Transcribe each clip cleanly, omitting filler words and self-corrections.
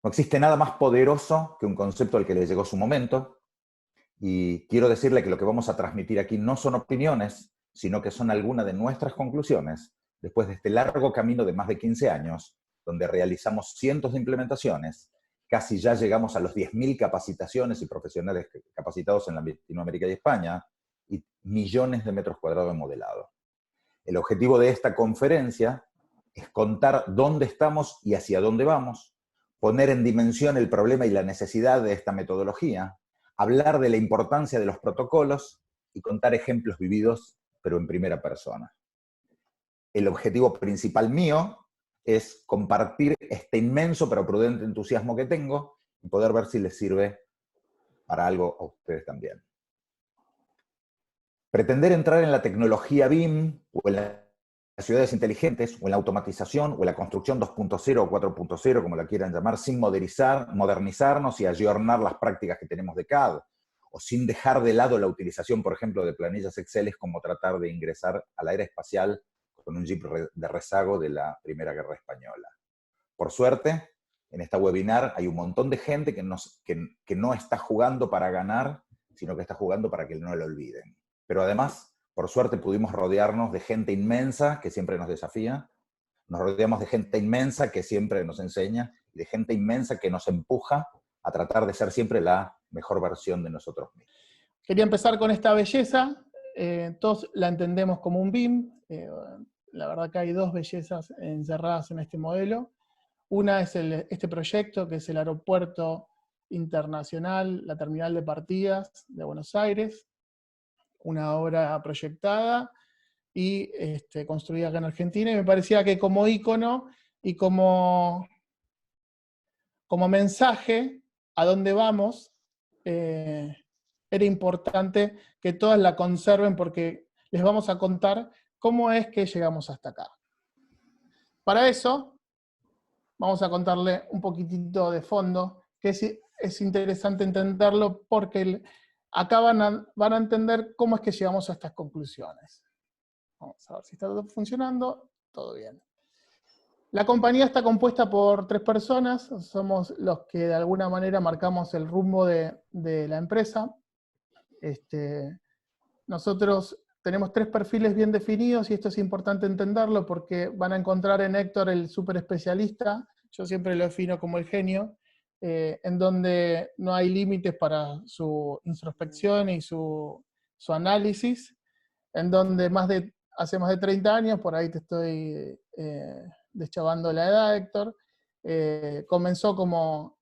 No existe nada más poderoso que un concepto al que le llegó su momento, y quiero decirle que lo que vamos a transmitir aquí no son opiniones, sino que son algunas de nuestras conclusiones, después de este largo camino de más de 15 años, donde realizamos cientos de implementaciones, casi ya llegamos a los 10.000 capacitaciones y profesionales capacitados en Latinoamérica y España, y millones de metros cuadrados de modelado. El objetivo de esta conferencia es contar dónde estamos y hacia dónde vamos, poner en dimensión el problema y la necesidad de esta metodología, hablar de la importancia de los protocolos y contar ejemplos vividos, pero en primera persona. El objetivo principal mío es compartir este inmenso pero prudente entusiasmo que tengo y poder ver si les sirve para algo a ustedes también. Pretender entrar en la tecnología BIM o en las ciudades inteligentes, o en la automatización, o en la construcción 2.0 o 4.0, como la quieran llamar, sin modernizarnos y ayornar las prácticas que tenemos de CAD, o sin dejar de lado la utilización, por ejemplo, de planillas Excel, es como tratar de ingresar a la era espacial con un jeep de rezago de la Primera Guerra Española. Por suerte, en esta webinar hay un montón de gente que no está jugando para ganar, sino que está jugando para que no lo olviden. Pero además, por suerte, pudimos rodearnos de gente inmensa que siempre nos desafía, nos rodeamos de gente inmensa que siempre nos enseña, y de gente inmensa que nos empuja a tratar de ser siempre la mejor versión de nosotros mismos. Quería empezar con esta belleza, todos la entendemos como un BIM, la verdad que hay dos bellezas encerradas en este modelo. Una es este proyecto, que es el Aeropuerto Internacional, la Terminal de Partidas de Buenos Aires, una obra proyectada y construida acá en Argentina, y me parecía que como ícono y como mensaje a dónde vamos, era importante que todas la conserven, porque les vamos a contar cómo es que llegamos hasta acá. Para eso, vamos a contarle un poquitito de fondo, que es interesante entenderlo, porque acá van a entender cómo es que llegamos a estas conclusiones. Vamos a ver si está todo funcionando. Todo bien. La compañía está compuesta por 3 personas, somos los que de alguna manera marcamos el rumbo de la empresa. Nosotros tenemos 3 perfiles bien definidos, y esto es importante entenderlo porque van a encontrar en Héctor el súper especialista, yo siempre lo defino como el genio, en donde no hay límites para su introspección y su análisis, en donde hace más de 30 años, por ahí te estoy deschavando la edad, Héctor, comenzó como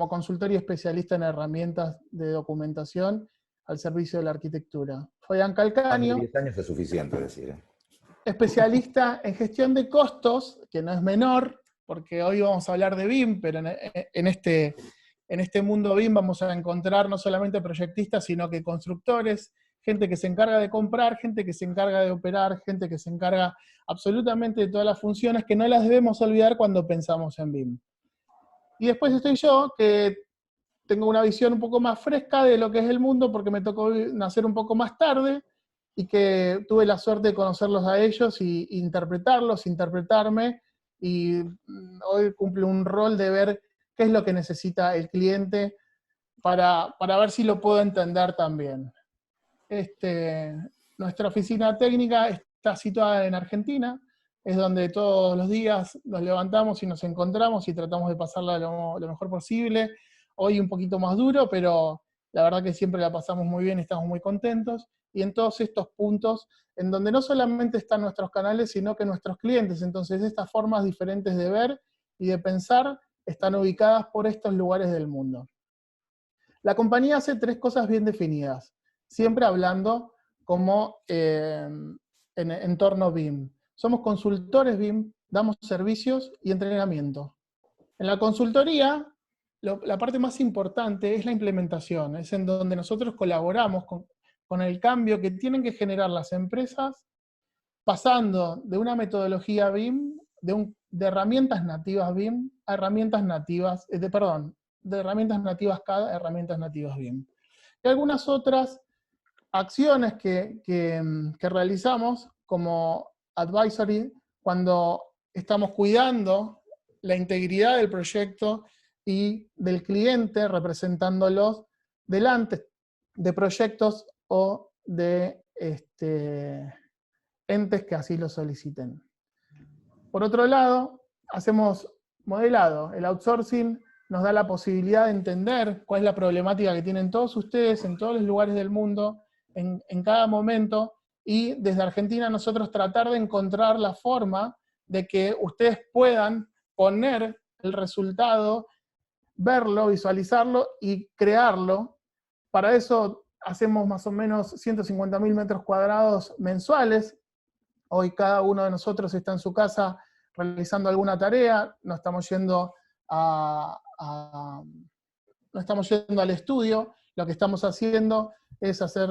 consultor y especialista en herramientas de documentación al servicio de la arquitectura. Fabián Calcaño, 10 años es suficiente decir. Especialista en gestión de costos, que no es menor, porque hoy vamos a hablar de BIM, pero en este mundo BIM vamos a encontrar no solamente proyectistas, sino que constructores, gente que se encarga de comprar, gente que se encarga de operar, gente que se encarga absolutamente de todas las funciones, que no las debemos olvidar cuando pensamos en BIM. Y después estoy yo, que tengo una visión un poco más fresca de lo que es el mundo, porque me tocó nacer un poco más tarde, y que tuve la suerte de conocerlos a ellos y interpretarlos, interpretarme, y hoy cumple un rol de ver qué es lo que necesita el cliente para ver si lo puedo entender también. Nuestra oficina técnica está situada en Argentina, es donde todos los días nos levantamos y nos encontramos y tratamos de pasarla lo mejor posible. Hoy un poquito más duro, pero la verdad que siempre la pasamos muy bien y estamos muy contentos. Y en todos estos puntos, en donde no solamente están nuestros canales, sino que nuestros clientes. Entonces, estas formas diferentes de ver y de pensar están ubicadas por estos lugares del mundo. La compañía hace 3 cosas bien definidas, siempre hablando como en entorno BIM. Somos consultores BIM, damos servicios y entrenamiento. En la consultoría, la parte más importante es la implementación, es en donde nosotros colaboramos con el cambio que tienen que generar las empresas, pasando de una metodología BIM, de herramientas nativas BIM a herramientas nativas, de herramientas nativas CAD a herramientas nativas BIM. Y algunas otras acciones que realizamos como advisory, cuando estamos cuidando la integridad del proyecto, y del cliente representándolos delante de proyectos o de entes que así lo soliciten. Por otro lado, hacemos modelado. El outsourcing nos da la posibilidad de entender cuál es la problemática que tienen todos ustedes en todos los lugares del mundo, en cada momento, y desde Argentina nosotros tratar de encontrar la forma de que ustedes puedan poner el resultado, verlo, visualizarlo y crearlo. Para eso hacemos más o menos 150.000 metros cuadrados mensuales. Hoy cada uno de nosotros está en su casa realizando alguna tarea, no estamos yendo no estamos yendo al estudio, lo que estamos haciendo es hacer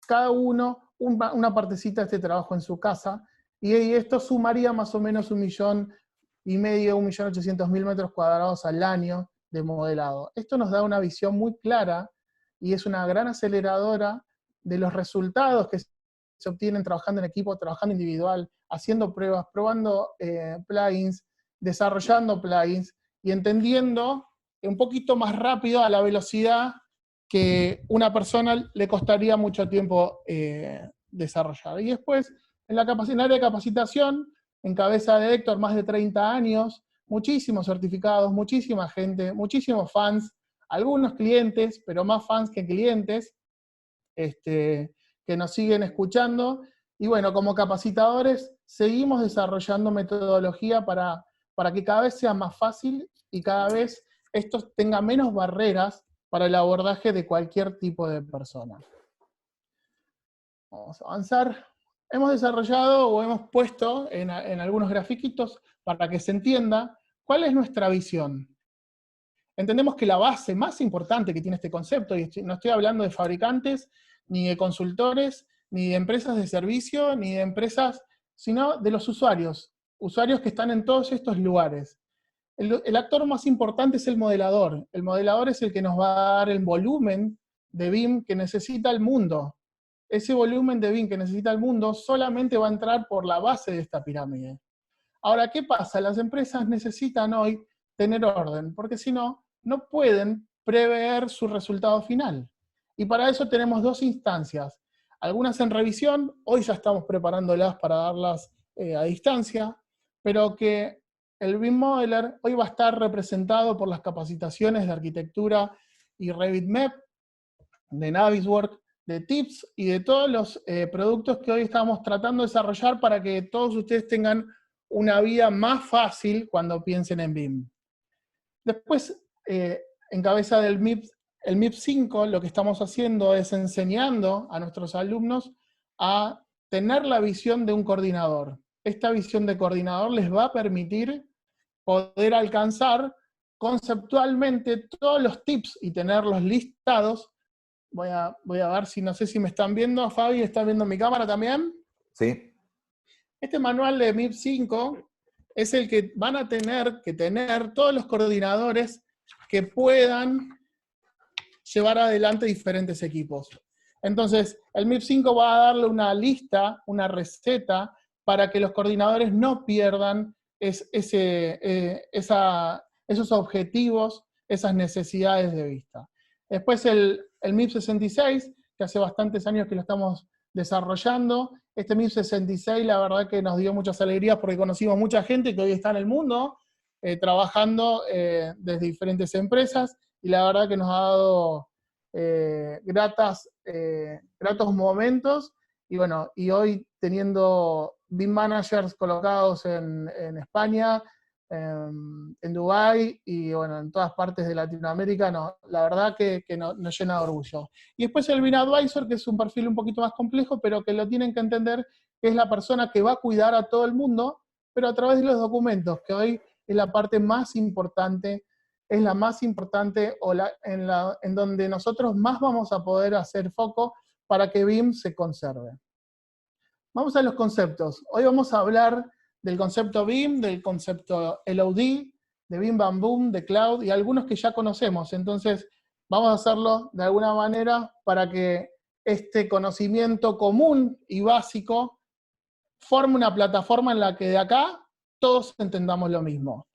cada uno una partecita de este trabajo en su casa, y esto sumaría más o menos 1,5 millones, 1.800.000 metros cuadrados al año de modelado. Esto nos da una visión muy clara y es una gran aceleradora de los resultados que se obtienen trabajando en equipo, trabajando individual, haciendo pruebas, probando plugins, desarrollando plugins y entendiendo un poquito más rápido a la velocidad que una persona le costaría mucho tiempo desarrollar. Y después, en el área de capacitación, en cabeza de Héctor, más de 30 años, muchísimos certificados, muchísima gente, muchísimos fans, algunos clientes, pero más fans que clientes, que nos siguen escuchando. Y bueno, como capacitadores, seguimos desarrollando metodología para que cada vez sea más fácil y cada vez esto tenga menos barreras para el abordaje de cualquier tipo de persona. Vamos a avanzar. Hemos desarrollado o hemos puesto en algunos grafiquitos para que se entienda cuál es nuestra visión. Entendemos que la base más importante que tiene este concepto, y no estoy hablando de fabricantes, ni de consultores, ni de empresas de servicio, ni de empresas, sino de los usuarios que están en todos estos lugares. El actor más importante es el modelador. El modelador es el que nos va a dar el volumen de BIM que necesita el mundo. Ese volumen de BIM que necesita el mundo solamente va a entrar por la base de esta pirámide. Ahora, ¿qué pasa? Las empresas necesitan hoy tener orden, porque si no, no pueden prever su resultado final. Y para eso tenemos dos instancias. Algunas en revisión, hoy ya estamos preparándolas para darlas a distancia, pero que el BIM Modeler hoy va a estar representado por las capacitaciones de arquitectura y Revit MEP, de Navisworks, de Tips y de todos los productos que hoy estamos tratando de desarrollar para que todos ustedes tengan una vida más fácil cuando piensen en BIM. Después, en cabeza del el MIP 5, lo que estamos haciendo es enseñando a nuestros alumnos a tener la visión de un coordinador. Esta visión de coordinador les va a permitir poder alcanzar conceptualmente todos los tips y tenerlos listados. Voy a ver si, no sé si me están viendo. Fabi, ¿estás viendo mi cámara también? Sí. Este manual de MIP 5 es el que van a tener que tener todos los coordinadores que puedan llevar adelante diferentes equipos. Entonces, el MIP 5 va a darle una lista, una receta, para que los coordinadores no pierdan esos objetivos, esas necesidades de vista. Después el MIP 66, que hace bastantes años que lo estamos desarrollando. Este MIP 66 la verdad que nos dio muchas alegrías porque conocimos mucha gente que hoy está en el mundo trabajando desde diferentes empresas, y la verdad que nos ha dado gratos momentos, y bueno, y hoy teniendo BIM managers colocados en España, en Dubái y bueno, en todas partes de Latinoamérica, la verdad que nos llena de orgullo. Y después el BIM Advisor, que es un perfil un poquito más complejo, pero que lo tienen que entender, que es la persona que va a cuidar a todo el mundo, pero a través de los documentos, que hoy es la parte más importante, es la más importante o en donde nosotros más vamos a poder hacer foco para que BIM se conserve. Vamos a los conceptos. Hoy vamos a hablar del concepto BIM, del concepto LOD, de BIM Bam Boom, de Cloud, y algunos que ya conocemos. Entonces, vamos a hacerlo de alguna manera para que este conocimiento común y básico forme una plataforma en la que de acá todos entendamos lo mismo.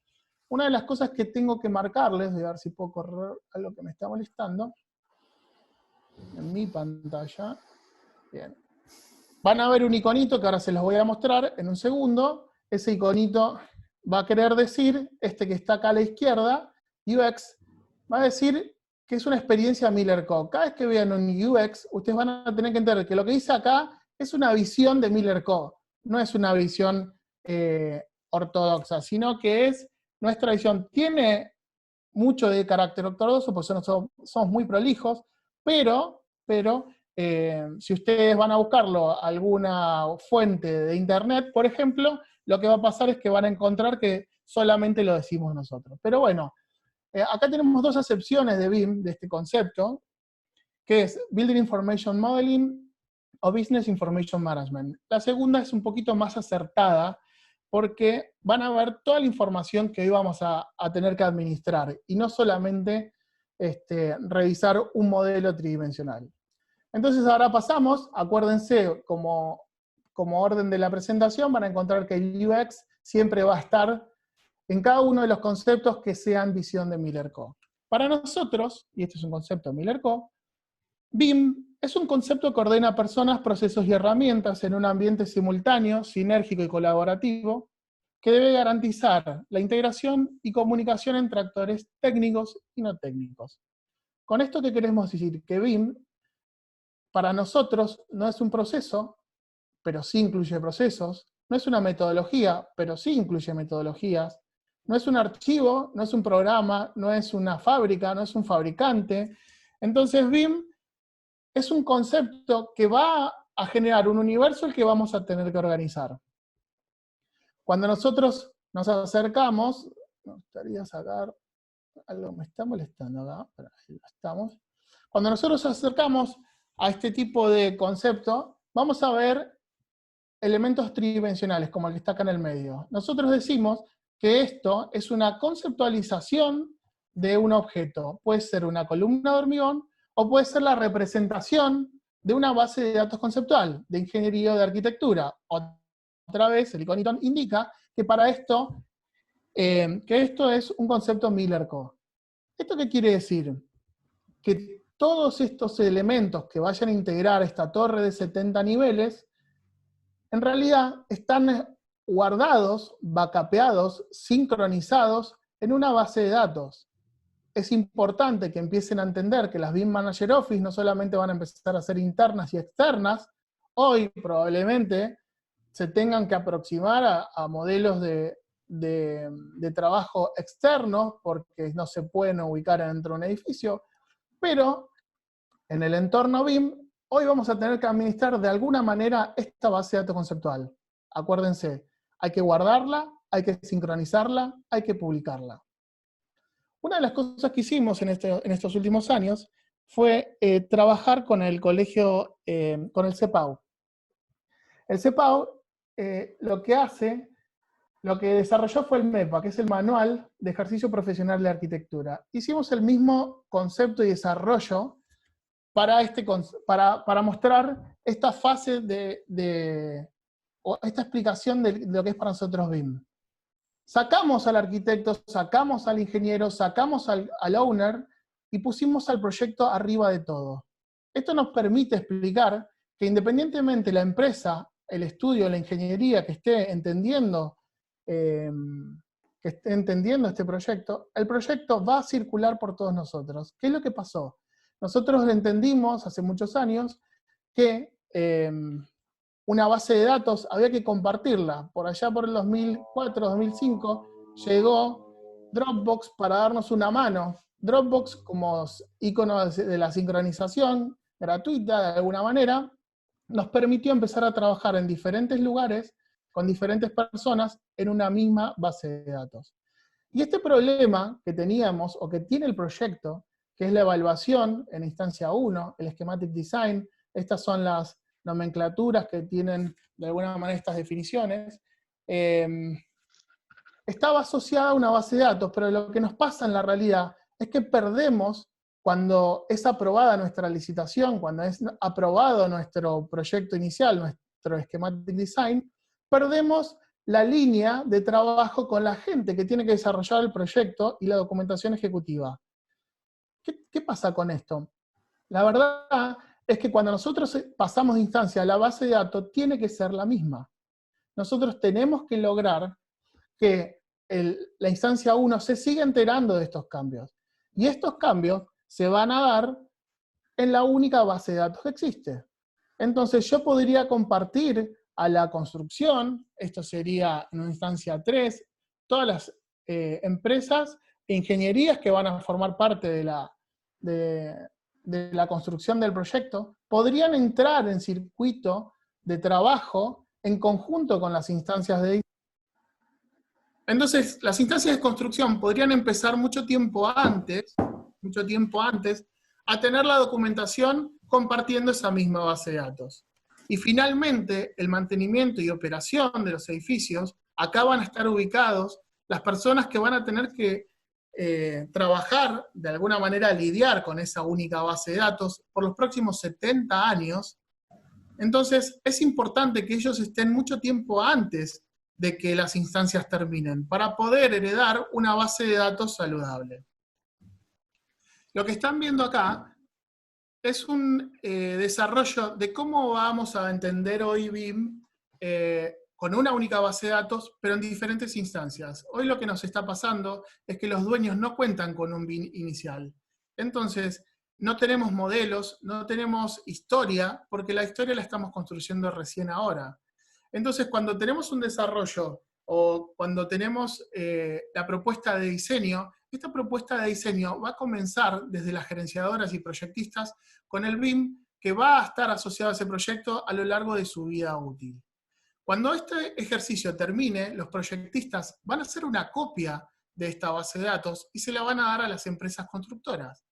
una de las cosas que tengo que marcarles, voy a ver si puedo correr algo que me está molestando, en mi pantalla, bien. Van a ver un iconito que ahora se los voy a mostrar en un segundo. Ese iconito va a querer decir, este que está acá a la izquierda, UX, va a decir que es una experiencia Miller Co. Cada vez que vean un UX, ustedes van a tener que entender que lo que dice acá es una visión de Miller Co. No es una visión ortodoxa, sino que es nuestra visión. Tiene mucho de carácter ortodoxo, porque somos muy prolijos, pero si ustedes van a buscarlo a alguna fuente de internet, por ejemplo, lo que va a pasar es que van a encontrar que solamente lo decimos nosotros. Pero bueno, acá tenemos dos acepciones de BIM, de este concepto, que es Building Information Modeling o Business Information Management. La segunda es un poquito más acertada, porque van a ver toda la información que hoy vamos a tener que administrar, y no solamente revisar un modelo tridimensional. Entonces ahora pasamos, acuérdense, como orden de la presentación, van a encontrar que el UX siempre va a estar en cada uno de los conceptos que sean visión de Miller Co. Para nosotros, y este es un concepto de Miller Co., BIM es un concepto que ordena personas, procesos y herramientas en un ambiente simultáneo, sinérgico y colaborativo, que debe garantizar la integración y comunicación entre actores técnicos y no técnicos. Con esto, ¿qué queremos decir? Que BIM, para nosotros, no es un proceso, pero sí incluye procesos, no es una metodología, pero sí incluye metodologías, no es un archivo, no es un programa, no es una fábrica, no es un fabricante. Entonces BIM es un concepto que va a generar un universo el que vamos a tener que organizar. Cuando nosotros nos acercamos, me gustaría sacar algo, me está molestando acá, pero ahí estamos. Cuando nosotros nos acercamos a este tipo de concepto, vamos a ver elementos tridimensionales, como el que está acá en el medio. Nosotros decimos que esto es una conceptualización de un objeto. Puede ser una columna de hormigón, o puede ser la representación de una base de datos conceptual, de ingeniería o de arquitectura. Otra vez, el iconito indica que para esto, que esto es un concepto Miller Co. ¿Esto qué quiere decir? Que todos estos elementos que vayan a integrar esta torre de 70 niveles, en realidad están guardados, backupeados, sincronizados en una base de datos. Es importante que empiecen a entender que las BIM Manager Office no solamente van a empezar a ser internas y externas, hoy probablemente se tengan que aproximar a modelos de trabajo externos, porque no se pueden ubicar dentro de un edificio, pero en el entorno BIM, hoy vamos a tener que administrar de alguna manera esta base de datos conceptual. Acuérdense, hay que guardarla, hay que sincronizarla, hay que publicarla. Una de las cosas que hicimos en estos últimos años fue trabajar con el colegio, con el CEPAU. El CEPAU lo que desarrolló fue el MEPA, que es el Manual de Ejercicio Profesional de Arquitectura. Hicimos el mismo concepto y desarrollo para mostrar esta fase o esta explicación de lo que es para nosotros BIM. Sacamos al arquitecto, sacamos al ingeniero, sacamos al owner y pusimos al proyecto arriba de todo. Esto nos permite explicar que independientemente la empresa, el estudio, la ingeniería que esté entendiendo este proyecto, el proyecto va a circular por todos nosotros. ¿Qué es lo que pasó? Nosotros entendimos hace muchos años que una base de datos había que compartirla. Por allá por el 2004, 2005, llegó Dropbox para darnos una mano. Dropbox, como icono de la sincronización gratuita de alguna manera, nos permitió empezar a trabajar en diferentes lugares, con diferentes personas, en una misma base de datos. Y este problema que teníamos, o que tiene el proyecto, que es la evaluación en instancia 1, el schematic design, estas son las nomenclaturas que tienen de alguna manera estas definiciones, estaba asociada a una base de datos, pero lo que nos pasa en la realidad es que perdemos, cuando es aprobada nuestra licitación, cuando es aprobado nuestro proyecto inicial, nuestro schematic design, perdemos la línea de trabajo con la gente que tiene que desarrollar el proyecto y la documentación ejecutiva. ¿Qué pasa con esto? La verdad es que cuando nosotros pasamos de instancia, la base de datos tiene que ser la misma. Nosotros tenemos que lograr que la instancia 1 se siga enterando de estos cambios. Y estos cambios se van a dar en la única base de datos que existe. Entonces yo podría compartir a la construcción, esto sería en una instancia 3, todas las empresas e ingenierías que van a formar parte de la construcción del proyecto, podrían entrar en circuito de trabajo en conjunto con las instancias de diseño. Entonces, las instancias de construcción podrían empezar mucho tiempo antes, a tener la documentación compartiendo esa misma base de datos. Y finalmente, el mantenimiento y operación de los edificios, acá van a estar ubicados las personas que van a tener que trabajar, de alguna manera lidiar con esa única base de datos por los próximos 70 años. Entonces, es importante que ellos estén mucho tiempo antes de que las instancias terminen, para poder heredar una base de datos saludable. Lo que están viendo acá es un desarrollo de cómo vamos a entender hoy BIM con una única base de datos, pero en diferentes instancias. Hoy lo que nos está pasando es que los dueños no cuentan con un BIM inicial. Entonces, no tenemos modelos, no tenemos historia, porque la historia la estamos construyendo recién ahora. Entonces, cuando tenemos un desarrollo o cuando tenemos la propuesta de diseño, esta propuesta de diseño va a comenzar desde las gerenciadoras y proyectistas con el BIM que va a estar asociado a ese proyecto a lo largo de su vida útil. Cuando este ejercicio termine, los proyectistas van a hacer una copia de esta base de datos y se la van a dar a las empresas constructoras.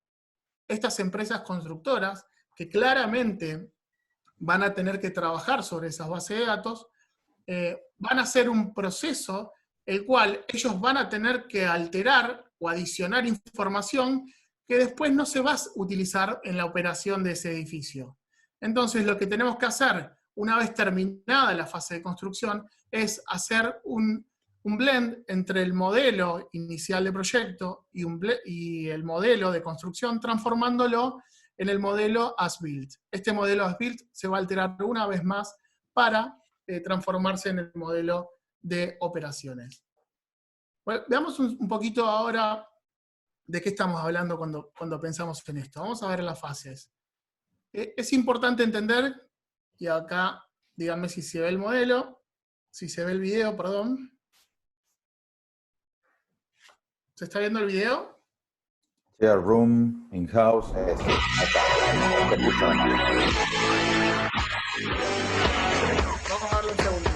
Estas empresas constructoras, que claramente van a tener que trabajar sobre esas bases de datos, van a hacer un proceso el cual ellos van a tener que alterar o adicionar información que después no se va a utilizar en la operación de ese edificio. Entonces lo que tenemos que hacer, una vez terminada la fase de construcción, es hacer un blend entre el modelo inicial de proyecto y el modelo de construcción, transformándolo en el modelo as-built. Este modelo as-built se va a alterar una vez más para transformarse en el modelo de operaciones. Bueno, veamos un poquito ahora de qué estamos hablando cuando pensamos en esto. Vamos a ver las fases. Es importante entender, y acá díganme si se ve el modelo, si se ve el video, perdón. ¿Se está viendo el video? Share room, in-house, sí, acá. Vamos a darle un segundito.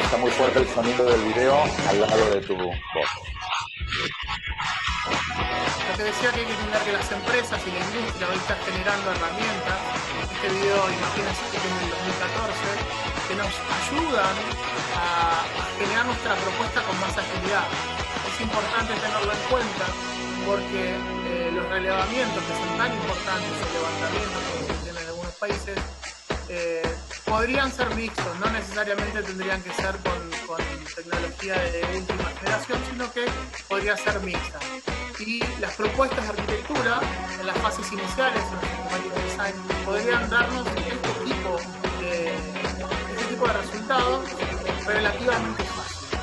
Está muy fuerte el sonido del video al lado de tu voz. Lo que decía que hay que entender que las empresas y la industria hoy están generando herramientas. Este video, imagínense que es del 2014, que nos ayudan a generar nuestra propuesta con más agilidad. Es importante tenerlo en cuenta porque los relevamientos que son tan importantes, los levantamientos que se tienen en algunos países, podrían ser mixtos, no necesariamente tendrían que ser con tecnología de última generación, sino que podría ser mixta. Y las propuestas de arquitectura, en las fases iniciales, en los schematic design, podrían darnos este tipo de resultados relativamente fácil.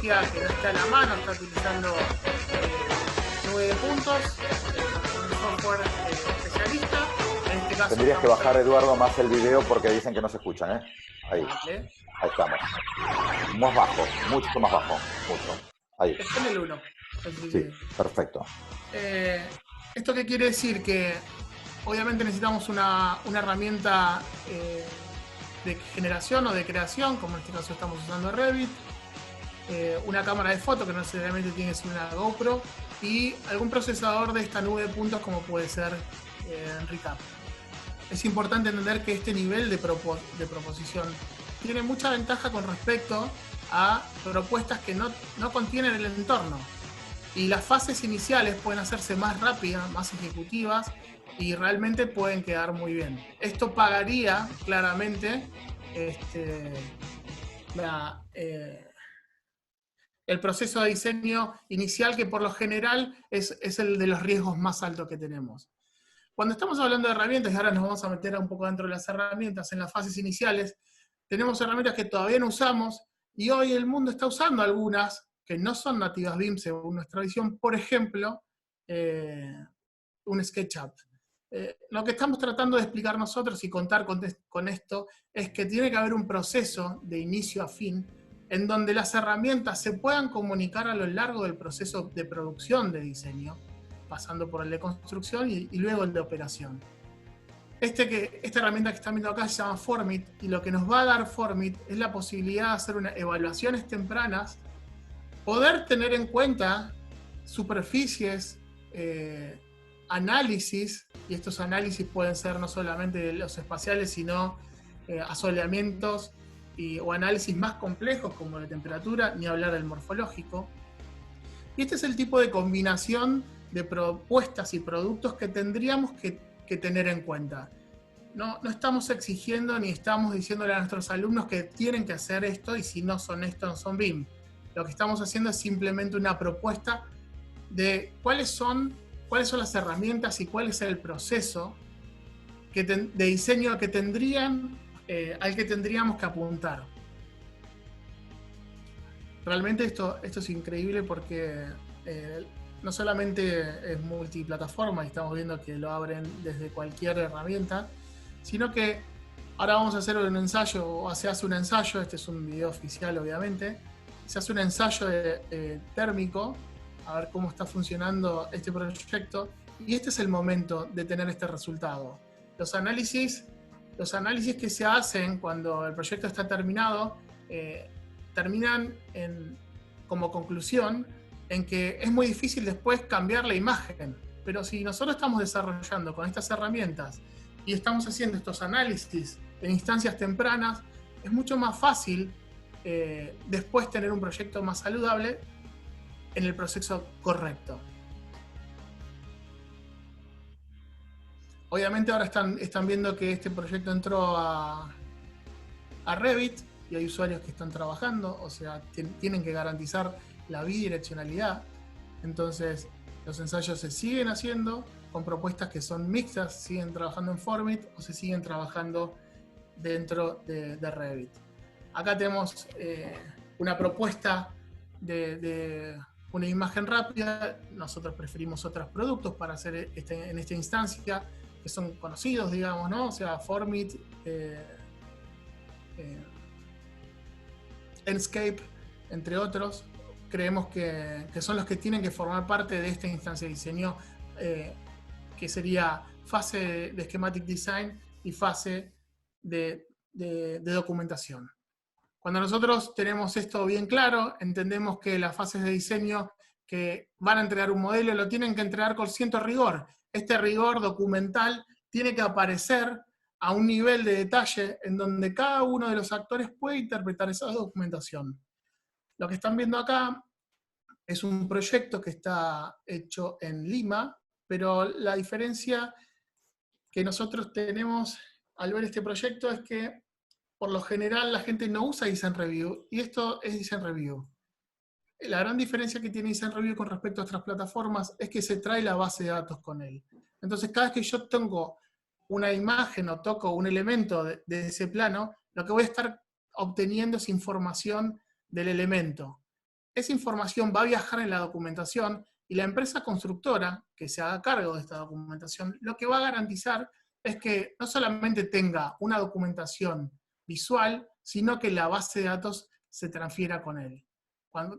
tecnología que no está a la mano, está utilizando nube de puntos, un software especialista. En este caso tendrías que bajar, Eduardo, más el video porque dicen que no se escuchan, ¿eh? Ahí. Vale. Ahí estamos. Más bajo, mucho más bajo. Mucho. Ahí. Está en el 1. Sí, perfecto. ¿Esto qué quiere decir? Que obviamente necesitamos una herramienta de generación o de creación, como en este caso estamos usando Revit, una cámara de foto que no necesariamente tiene que ser una GoPro, y algún procesador de esta nube de puntos como puede ser Recap. Es importante entender que este nivel de proposición tiene mucha ventaja con respecto a propuestas que no contienen el entorno. Y las fases iniciales pueden hacerse más rápidas, más ejecutivas, y realmente pueden quedar muy bien. Esto pagaría claramente el proceso de diseño inicial, que por lo general es el de los riesgos más altos que tenemos. Cuando estamos hablando de herramientas, y ahora nos vamos a meter un poco dentro de las herramientas, en las fases iniciales, tenemos herramientas que todavía no usamos, y hoy el mundo está usando algunas que no son nativas BIM según nuestra visión. Por ejemplo, un SketchUp. Lo que estamos tratando de explicar nosotros y contar con esto es que tiene que haber un proceso de inicio a fin en donde las herramientas se puedan comunicar a lo largo del proceso de producción de diseño, pasando por el de construcción y luego el de operación. Esta herramienta que están viendo acá se llama Formit, y lo que nos va a dar Formit es la posibilidad de hacer evaluaciones tempranas, poder tener en cuenta superficies, análisis, y estos análisis pueden ser no solamente los espaciales, sino asoleamientos o análisis más complejos como de temperatura, ni hablar del morfológico. Y este es el tipo de combinación de propuestas y productos que tendríamos que tener en cuenta. No estamos exigiendo ni estamos diciéndole a nuestros alumnos que tienen que hacer esto, y si no son esto, no son BIM. Lo que estamos haciendo es simplemente una propuesta de cuáles son las herramientas y cuál es el proceso de diseño al que tendríamos que apuntar. Realmente esto es increíble porque no solamente es multiplataforma y estamos viendo que lo abren desde cualquier herramienta, sino que ahora vamos a hacer un ensayo, o se hace un ensayo, este es un video oficial obviamente, se hace un ensayo térmico, a ver cómo está funcionando este proyecto, y este es el momento de tener este resultado. Los análisis que se hacen cuando el proyecto está terminado, terminan como conclusión en que es muy difícil después cambiar la imagen. Pero si nosotros estamos desarrollando con estas herramientas y estamos haciendo estos análisis en instancias tempranas, es mucho más fácil después tener un proyecto más saludable en el proceso correcto. Obviamente ahora están viendo que este proyecto entró a Revit, y hay usuarios que están trabajando, o sea, tienen que garantizar la bidireccionalidad. Entonces, los ensayos se siguen haciendo con propuestas que son mixtas, siguen trabajando en Formit o se siguen trabajando dentro de Revit. Acá tenemos una propuesta de una imagen rápida. Nosotros preferimos otros productos para hacer en esta instancia, que son conocidos, digamos, ¿no? O sea, Formit, Enscape, entre otros. Creemos que son los que tienen que formar parte de esta instancia de diseño, que sería fase de schematic design y fase de documentación. Cuando nosotros tenemos esto bien claro, entendemos que las fases de diseño que van a entregar un modelo lo tienen que entregar con cierto rigor. Este rigor documental tiene que aparecer a un nivel de detalle en donde cada uno de los actores puede interpretar esa documentación. Lo que están viendo acá es un proyecto que está hecho en Lima, pero la diferencia que nosotros tenemos al ver este proyecto es que por lo general la gente no usa Design Review, y esto es Design Review. La gran diferencia que tiene Design Review con respecto a otras plataformas es que se trae la base de datos con él. Entonces, cada vez que yo tengo una imagen o toco un elemento de ese plano, lo que voy a estar obteniendo es información del elemento. esa información va a viajar en la documentación y la empresa constructora que se haga cargo de esta documentación, lo que va a garantizar es que no solamente tenga una documentación visual, sino que la base de datos se transfiera con él.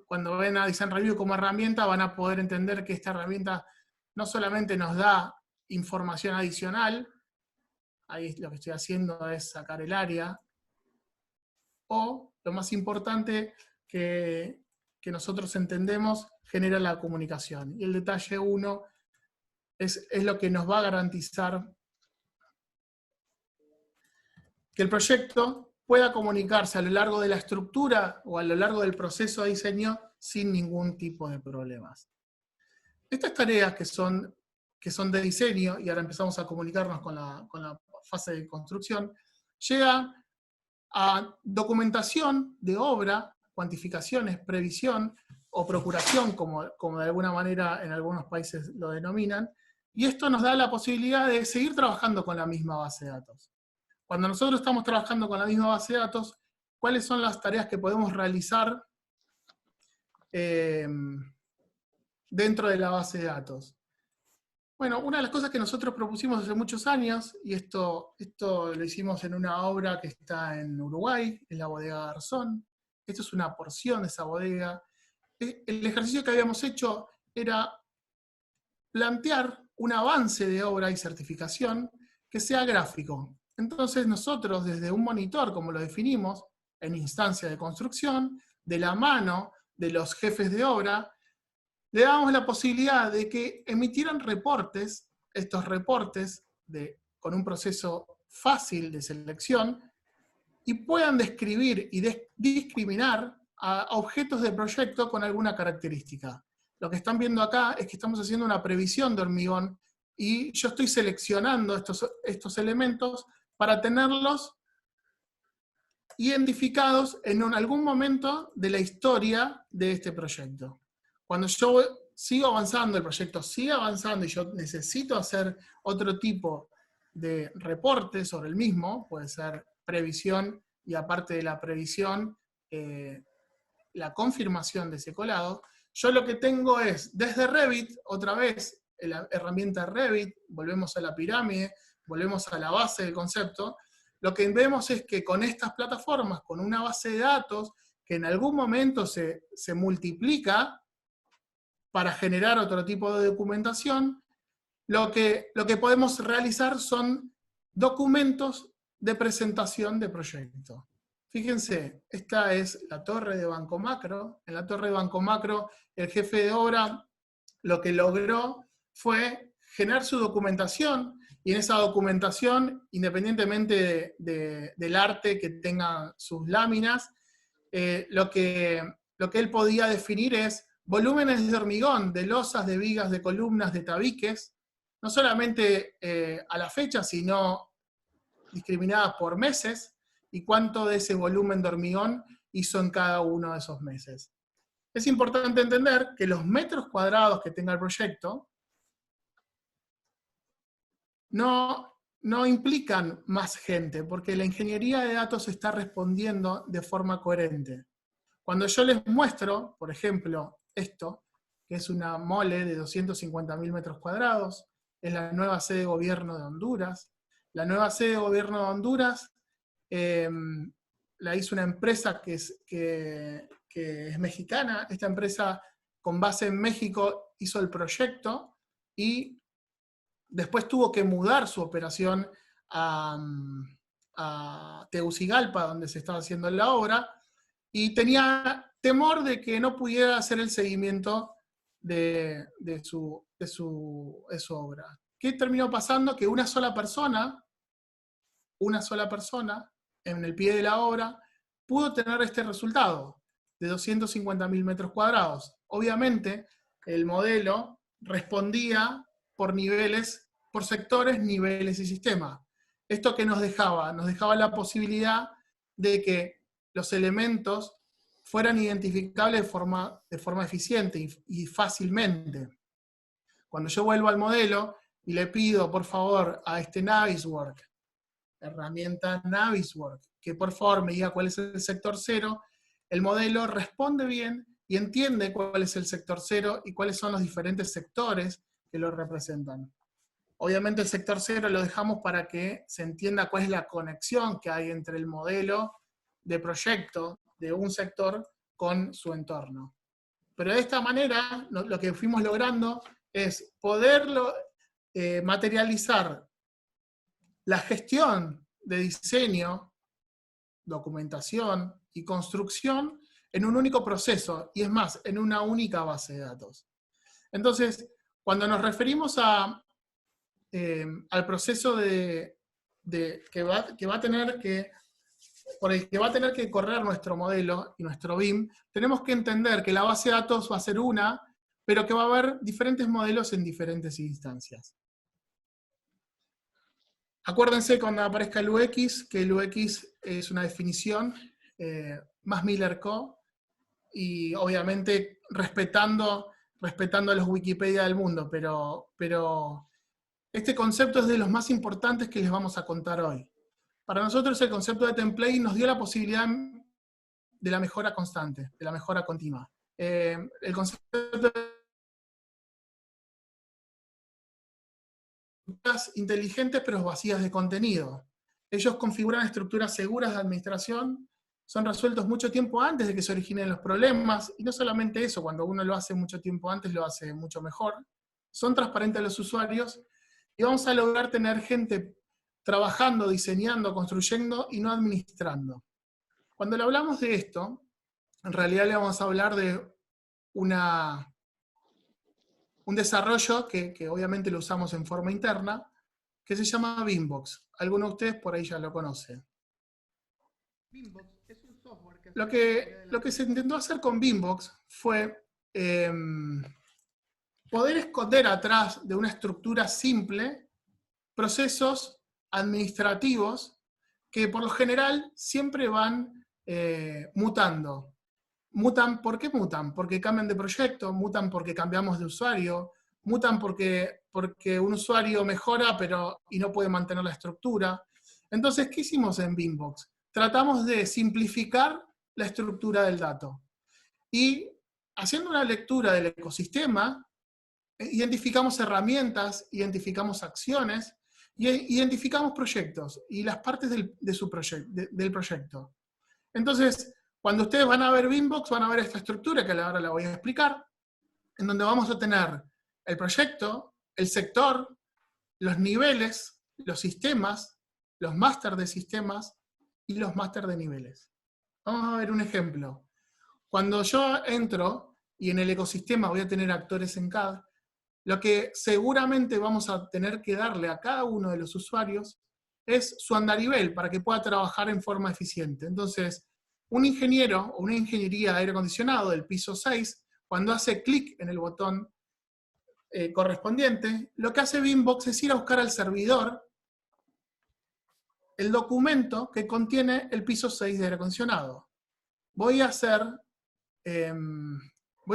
Cuando ven a Design Review como herramienta, van a poder entender que esta herramienta no solamente nos da información adicional, ahí lo que estoy haciendo es sacar el área, o, lo más importante que nosotros entendemos, genera la comunicación. Y el detalle 1 es lo que nos va a garantizar que el proyecto pueda comunicarse a lo largo de la estructura o a lo largo del proceso de diseño sin ningún tipo de problemas. Estas tareas que son de diseño, y ahora empezamos a comunicarnos con la fase de construcción, llega a documentación de obra, cuantificaciones, previsión o procuración, como de alguna manera en algunos países lo denominan, y esto nos da la posibilidad de seguir trabajando con la misma base de datos. Cuando nosotros estamos trabajando con la misma base de datos, ¿cuáles son las tareas que podemos realizar dentro de la base de datos? Bueno, una de las cosas que nosotros propusimos hace muchos años, y esto lo hicimos en una obra que está en Uruguay, en la bodega Garzón. Esto es una porción de esa bodega. El ejercicio que habíamos hecho era plantear un avance de obra y certificación que sea gráfico. Entonces nosotros, desde un monitor, como lo definimos, en instancia de construcción, de la mano de los jefes de obra, le damos la posibilidad de que emitieran reportes, estos reportes con un proceso fácil de selección, y puedan describir y discriminar a objetos de proyecto con alguna característica. Lo que están viendo acá es que estamos haciendo una previsión de hormigón, y yo estoy seleccionando estos elementos para tenerlos identificados en algún momento de la historia de este proyecto. Cuando yo sigo avanzando, el proyecto sigue avanzando y yo necesito hacer otro tipo de reporte sobre el mismo, puede ser previsión y aparte de la previsión, la confirmación de ese colado, yo lo que tengo es, desde Revit, otra vez, la herramienta Revit, volvemos a la pirámide, volvemos a la base del concepto, lo que vemos es que con estas plataformas, con una base de datos que en algún momento se multiplica para generar otro tipo de documentación, lo que podemos realizar son documentos de presentación de proyecto. Fíjense, esta es la torre de Banco Macro. En la torre de Banco Macro, el jefe de obra lo que logró fue generar su documentación, y en esa documentación, independientemente del arte que tengan sus láminas, lo que él podía definir es volúmenes de hormigón, de losas, de vigas, de columnas, de tabiques, no solamente a la fecha, sino discriminadas por meses, y cuánto de ese volumen de hormigón hizo en cada uno de esos meses. Es importante entender que los metros cuadrados que tenga el proyecto no implican más gente, porque la ingeniería de datos está respondiendo de forma coherente. Cuando yo les muestro, por ejemplo, esto, que es una mole de 250.000 metros cuadrados, es la nueva sede de gobierno de Honduras. La nueva sede de gobierno de Honduras la hizo una empresa que es mexicana. Esta empresa, con base en México, hizo el proyecto y después tuvo que mudar su operación a Tegucigalpa, donde se estaba haciendo la obra, y tenía temor de que no pudiera hacer el seguimiento de su obra. ¿Qué terminó pasando? Que una sola persona en el pie de la obra pudo tener este resultado de 250.000 metros cuadrados. Obviamente, el modelo respondía por niveles, por sectores, niveles y sistemas. ¿Esto qué nos dejaba? Nos dejaba la posibilidad de que los elementos fueran identificables de forma eficiente y fácilmente. Cuando yo vuelvo al modelo y le pido, por favor, a este Navisworks, herramienta Navisworks, que por favor me diga cuál es el sector 0, el modelo responde bien y entiende cuál es el sector 0 y cuáles son los diferentes sectores que lo representan. Obviamente el sector 0 lo dejamos para que se entienda cuál es la conexión que hay entre el modelo de proyecto de un sector con su entorno. Pero de esta manera, lo que fuimos logrando es poderlo materializar la gestión de diseño, documentación y construcción en un único proceso, y es más, en una única base de datos. Entonces, cuando nos referimos al proceso por el que va a tener que correr nuestro modelo y nuestro BIM, tenemos que entender que la base de datos va a ser una, pero que va a haber diferentes modelos en diferentes instancias. Acuérdense cuando aparezca el UX, que el UX es una definición más Miller-Co, y obviamente respetando los Wikipedia del mundo, pero este concepto es de los más importantes que les vamos a contar hoy. Para nosotros el concepto de template nos dio la posibilidad de la mejora constante, de la mejora continua. El concepto de estructuras inteligentes pero vacías de contenido. Ellos configuran estructuras seguras de administración, son resueltos mucho tiempo antes de que se originen los problemas, y no solamente eso, cuando uno lo hace mucho tiempo antes, lo hace mucho mejor. Son transparentes a los usuarios, y vamos a lograr tener gente trabajando, diseñando, construyendo y no administrando. Cuando le hablamos de esto, en realidad le vamos a hablar de un desarrollo que obviamente lo usamos en forma interna, que se llama BIMbox. Algunos de ustedes por ahí ya lo conocen. BIMbox es un software que... Lo que se intentó hacer con BIMbox fue poder esconder atrás de una estructura simple procesos administrativos que por lo general siempre van mutando. Mutan, ¿por qué mutan? Porque cambian de proyecto, mutan porque cambiamos de usuario, mutan porque un usuario mejora y no puede mantener la estructura. Entonces, ¿qué hicimos en BIMbox? Tratamos de simplificar la estructura del dato. Y haciendo una lectura del ecosistema, identificamos herramientas, identificamos acciones, y identificamos proyectos y las partes del proyecto. Entonces, cuando ustedes van a ver BIMbox, van a ver esta estructura, que ahora la voy a explicar, en donde vamos a tener el proyecto, el sector, los niveles, los sistemas, los máster de sistemas y los máster de niveles. Vamos a ver un ejemplo. Cuando yo entro y en el ecosistema voy a tener actores en CAD, lo que seguramente vamos a tener que darle a cada uno de los usuarios es su andarivel para que pueda trabajar en forma eficiente. Entonces, un ingeniero o una ingeniería de aire acondicionado del piso 6, cuando hace clic en el botón correspondiente, lo que hace BIMbox es ir a buscar al servidor el documento que contiene el piso 6 de aire acondicionado. Voy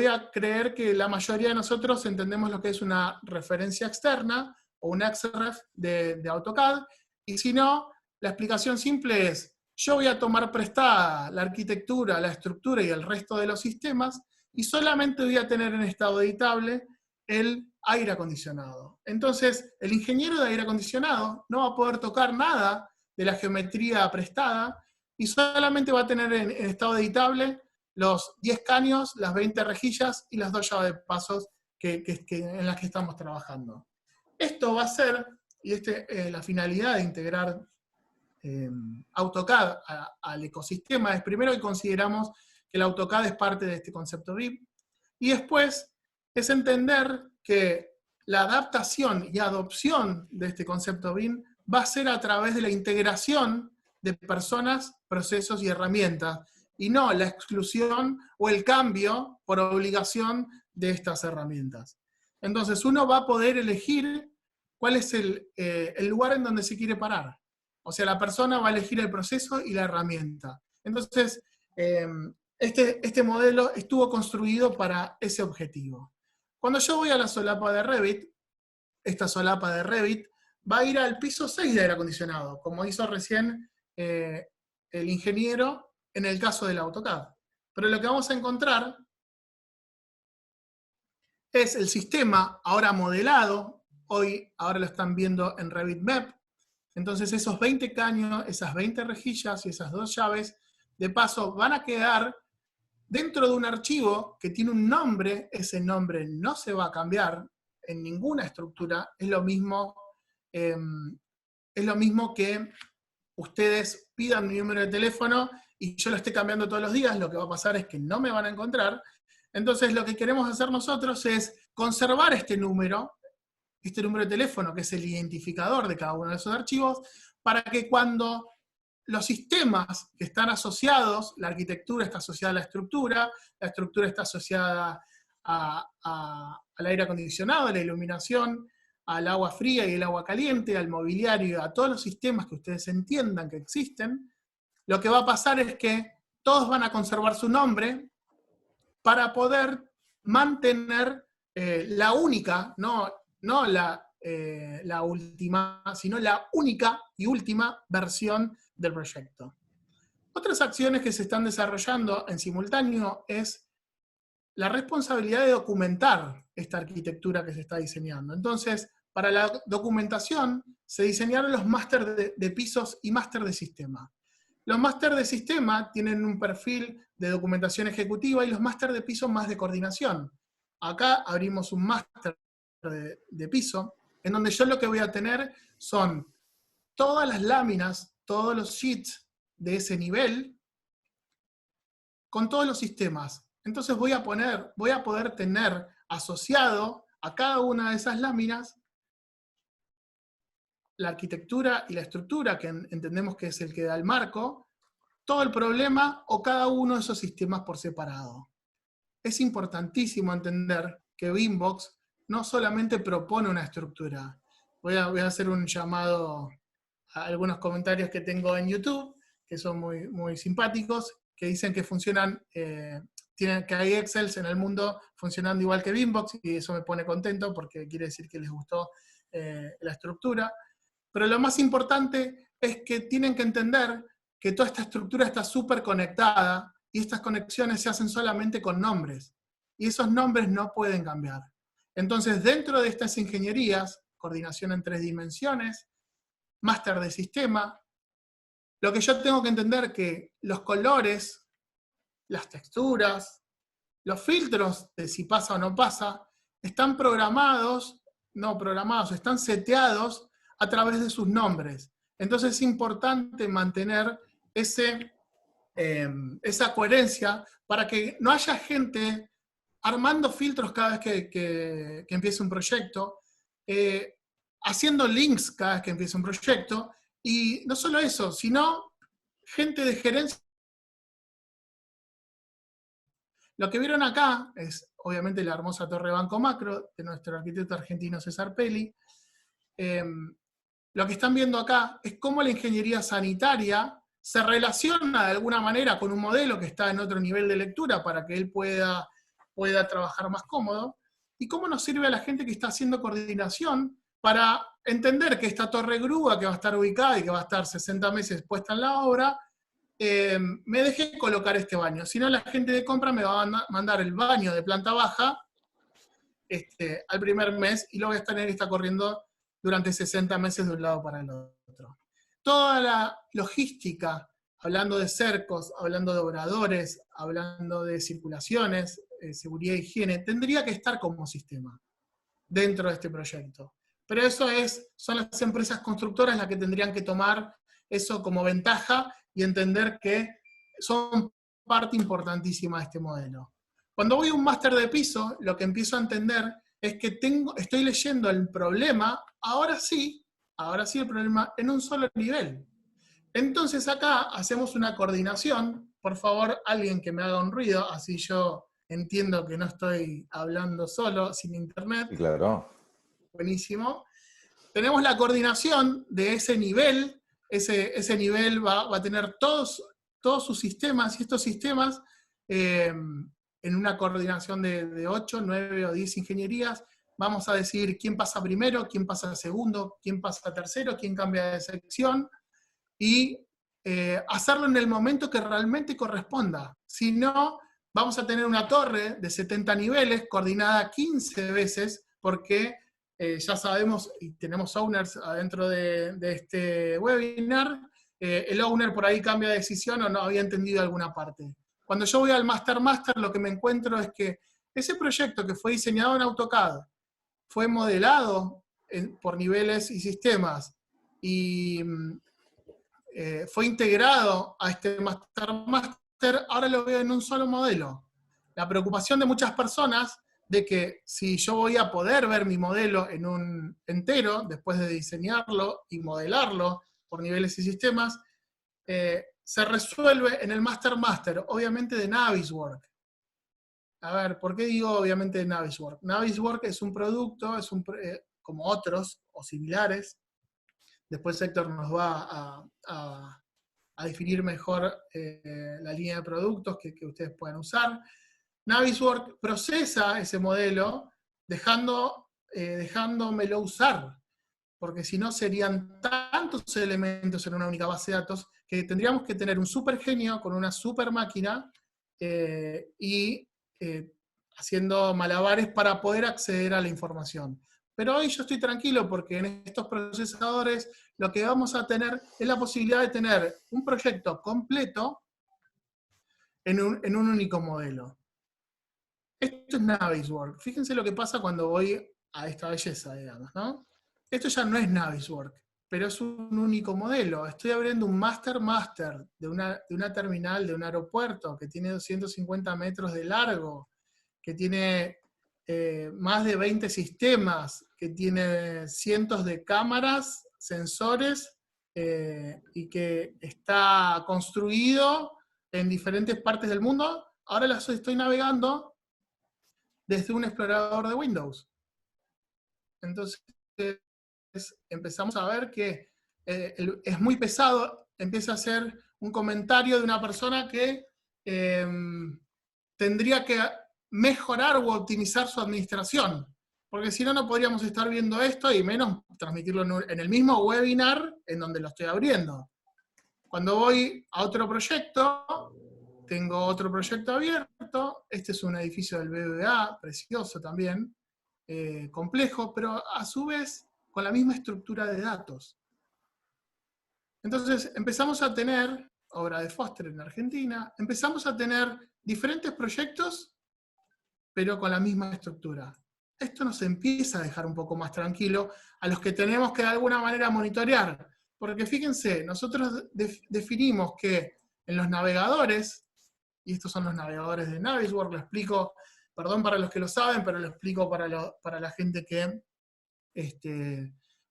a creer que la mayoría de nosotros entendemos lo que es una referencia externa o un XREF de AutoCAD, y si no, la explicación simple es: yo voy a tomar prestada la arquitectura, la estructura y el resto de los sistemas, y solamente voy a tener en estado editable el aire acondicionado. Entonces, el ingeniero de aire acondicionado no va a poder tocar nada de la geometría prestada, y solamente va a tener en estado editable los 10 caños, las 20 rejillas y las 2 llaves de pasos en las que estamos trabajando. Esto va a ser, y la finalidad de integrar AutoCAD al ecosistema, es primero que consideramos que el AutoCAD es parte de este concepto BIM, y después es entender que la adaptación y adopción de este concepto BIM va a ser a través de la integración de personas, procesos y herramientas, y no la exclusión o el cambio por obligación de estas herramientas. Entonces uno va a poder elegir cuál es el lugar en donde se quiere parar. O sea, la persona va a elegir el proceso y la herramienta. Entonces, este modelo estuvo construido para ese objetivo. Cuando yo voy a la solapa de Revit, esta solapa de Revit va a ir al piso 6 de aire acondicionado, como hizo recién el ingeniero en el caso del AutoCAD. Pero lo que vamos a encontrar es el sistema ahora modelado, ahora lo están viendo en Revit Map. Entonces esos 20 caños, esas 20 rejillas y esas 2 llaves, de paso van a quedar dentro de un archivo que tiene un nombre. Ese nombre no se va a cambiar en ninguna estructura. Es lo mismo que ustedes pidan mi número de teléfono y yo lo esté cambiando todos los días. Lo que va a pasar es que no me van a encontrar. Entonces lo que queremos hacer nosotros es conservar este número de teléfono, que es el identificador de cada uno de esos archivos, para que cuando los sistemas que están asociados, la arquitectura está asociada a la estructura está asociada al aire acondicionado, a la iluminación, al agua fría y el agua caliente, al mobiliario, a todos los sistemas que ustedes entiendan que existen, lo que va a pasar es que todos van a conservar su nombre para poder mantener la única, no la última, sino la única y última versión del proyecto. Otras acciones que se están desarrollando en simultáneo es la responsabilidad de documentar esta arquitectura que se está diseñando. Entonces, para la documentación se diseñaron los máster de pisos y máster de sistema. Los máster de sistema tienen un perfil de documentación ejecutiva y los máster de piso más de coordinación. Acá abrimos un máster de piso, en donde yo lo que voy a tener son todas las láminas, todos los sheets de ese nivel, con todos los sistemas. Entonces voy a poder tener asociado a cada una de esas láminas la arquitectura y la estructura, que entendemos que es el que da el marco, todo el problema o cada uno de esos sistemas por separado. Es importantísimo entender que Beambox no solamente propone una estructura. Voy a hacer un llamado a algunos comentarios que tengo en YouTube, que son muy, muy simpáticos, que dicen que funcionan, que hay Excels en el mundo funcionando igual que Beambox, y eso me pone contento porque quiere decir que les gustó la estructura. Pero lo más importante es que tienen que entender que toda esta estructura está súper conectada y estas conexiones se hacen solamente con nombres. Y esos nombres no pueden cambiar. Entonces, dentro de estas ingenierías, coordinación en 3 dimensiones, máster de sistema, lo que yo tengo que entender es que los colores, las texturas, los filtros de si pasa o no pasa, están están seteados a través de sus nombres. Entonces es importante mantener esa coherencia para que no haya gente armando filtros cada vez que empiece un proyecto, haciendo links cada vez que empiece un proyecto, y no solo eso, sino gente de gerencia. Lo que vieron acá es, obviamente, la hermosa torre Banco Macro de nuestro arquitecto argentino César Pelli. Lo que están viendo acá es cómo la ingeniería sanitaria se relaciona de alguna manera con un modelo que está en otro nivel de lectura para que él pueda trabajar más cómodo, y cómo nos sirve a la gente que está haciendo coordinación para entender que esta torre grúa que va a estar ubicada y que va a estar 60 meses puesta en la obra, me dejé colocar este baño. Si no, la gente de compra me va a mandar el baño de planta baja al primer mes y lo voy a tener que estar corriendo durante 60 meses de un lado para el otro. Toda la logística, hablando de cercos, hablando de obradores, hablando de circulaciones, seguridad e higiene, tendría que estar como sistema dentro de este proyecto. Pero eso son las empresas constructoras las que tendrían que tomar eso como ventaja y entender que son parte importantísima de este modelo. Cuando voy a un máster de piso, lo que empiezo a entender es que estoy leyendo el problema, ahora sí el problema en un solo nivel. Entonces acá hacemos una coordinación. Por favor, alguien que me haga un ruido, así yo entiendo que no estoy hablando solo, sin internet. Sí, claro. Buenísimo. Tenemos la coordinación de ese nivel. Ese nivel va a tener todos sus sistemas, y estos sistemas, en una coordinación de 8, 9 o 10 ingenierías, vamos a decidir quién pasa primero, quién pasa segundo, quién pasa tercero, quién cambia de sección, y hacerlo en el momento que realmente corresponda. Si no, vamos a tener una torre de 70 niveles coordinada 15 veces porque ya sabemos y tenemos owners adentro de este webinar, el owner por ahí cambia de decisión o no había entendido alguna parte. Cuando yo voy al Master, lo que me encuentro es que ese proyecto que fue diseñado en AutoCAD fue modelado por niveles y sistemas y fue integrado a este Master, ahora lo veo en un solo modelo. La preocupación de muchas personas de que si yo voy a poder ver mi modelo en un entero, después de diseñarlo y modelarlo por niveles y sistemas, se resuelve en el Master, obviamente de Navisworks. A ver, ¿por qué digo obviamente de Navisworks? Navisworks es un producto, como otros o similares. Después Héctor nos va a definir mejor la línea de productos que ustedes puedan usar. Navisworks procesa ese modelo dejándomelo usar, porque si no serían tantos elementos en una única base de datos que tendríamos que tener un super genio con una super máquina y haciendo malabares para poder acceder a la información. Pero hoy yo estoy tranquilo porque en estos procesadores lo que vamos a tener es la posibilidad de tener un proyecto completo en un único modelo. Esto es Navisworks. Fíjense lo que pasa cuando voy a esta belleza, digamos, ¿no? Esto ya no es Navisworks, pero es un único modelo. Estoy abriendo un Master de una terminal de un aeropuerto que tiene 250 metros de largo, que tiene más de 20 sistemas, que tiene cientos de cámaras, sensores, y que está construido en diferentes partes del mundo. Ahora las estoy navegando desde un explorador de Windows. Entonces, empezamos a ver que es muy pesado, empieza a ser un comentario de una persona que tendría que mejorar o optimizar su administración, porque si no, no podríamos estar viendo esto y menos transmitirlo en el mismo webinar en donde lo estoy abriendo. Cuando voy a otro proyecto, tengo otro proyecto abierto, este es un edificio del BBVA, precioso también, complejo, pero a su vez con la misma estructura de datos. Entonces empezamos a tener, obra de Foster en Argentina, empezamos a tener diferentes proyectos, pero con la misma estructura. Esto nos empieza a dejar un poco más tranquilo a los que tenemos que de alguna manera monitorear, porque fíjense, nosotros definimos que en los navegadores, y estos son los navegadores de Navisworks, lo explico, perdón para los que lo saben, pero lo explico para la gente que